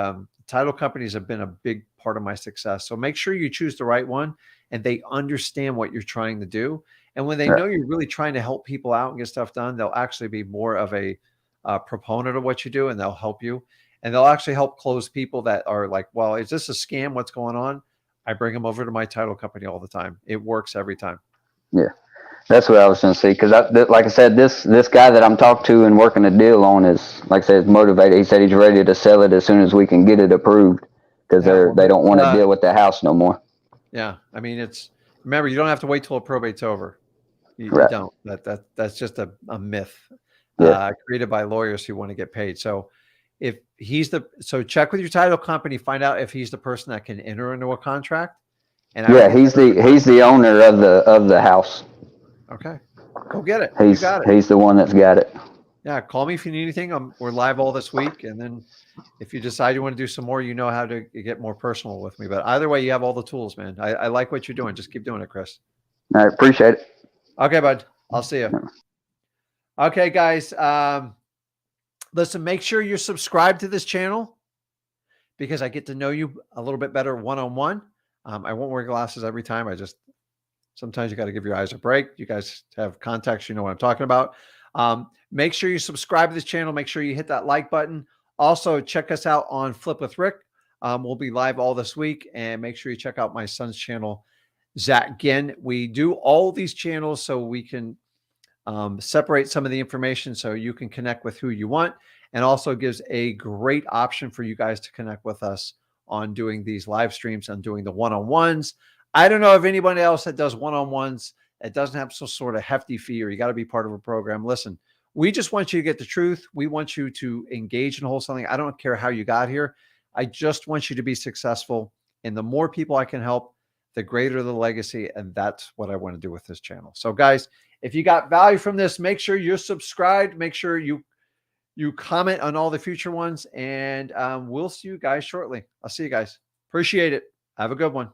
title companies have been a big part of my success. So make sure you choose the right one and they understand what you're trying to do. And when they know you're really trying to help people out and get stuff done, they'll actually be more of a proponent of what you do, and they'll help you. And they'll actually help close people that are like, well, is this a scam? What's going on? I bring them over to my title company all the time. It works every time. Yeah. That's what I was going to say. Because, like I said, this guy that I'm talking to and working a deal on is, like I said, is motivated. He said he's ready to sell it as soon as we can get it approved because they don't want to deal with the house no more. Yeah. I mean, remember, you don't have to wait till a probate's over. You don't. That's just a myth created by lawyers who want to get paid. So if so check with your title company, find out if he's the person that can enter into a contract. And he's the owner of the house. Okay, go get it. He's the one that's got it. Yeah, call me if you need anything. We're live all this week, and then if you decide you want to do some more, you know how to get more personal with me. But either way, you have all the tools, man. I like what you're doing. Just keep doing it, Chris. I appreciate it. Okay, bud. I'll see you. Okay, guys. Listen, make sure you're subscribed to this channel because I get to know you a little bit better one-on-one. I won't wear glasses every time. Sometimes you got to give your eyes a break. You guys have contacts. You know what I'm talking about. Make sure you subscribe to this channel. Make sure you hit that like button. Also, check us out on Flip with Rick. We'll be live all this week. And make sure you check out my son's channel, Zach Ginn. We do all these channels so we can separate some of the information so you can connect with who you want. And also gives a great option for you guys to connect with us on doing these live streams and doing the one-on-ones. I don't know of anybody else that does one-on-ones that doesn't have some sort of hefty fee or you got to be part of a program. Listen, we just want you to get the truth. We want you to engage in wholesaling. I don't care how you got here. I just want you to be successful. And the more people I can help, the greater the legacy. And that's what I want to do with this channel. So guys, if you got value from this, make sure you're subscribed. Make sure you comment on all the future ones. And we'll see you guys shortly. I'll see you guys. Appreciate it. Have a good one.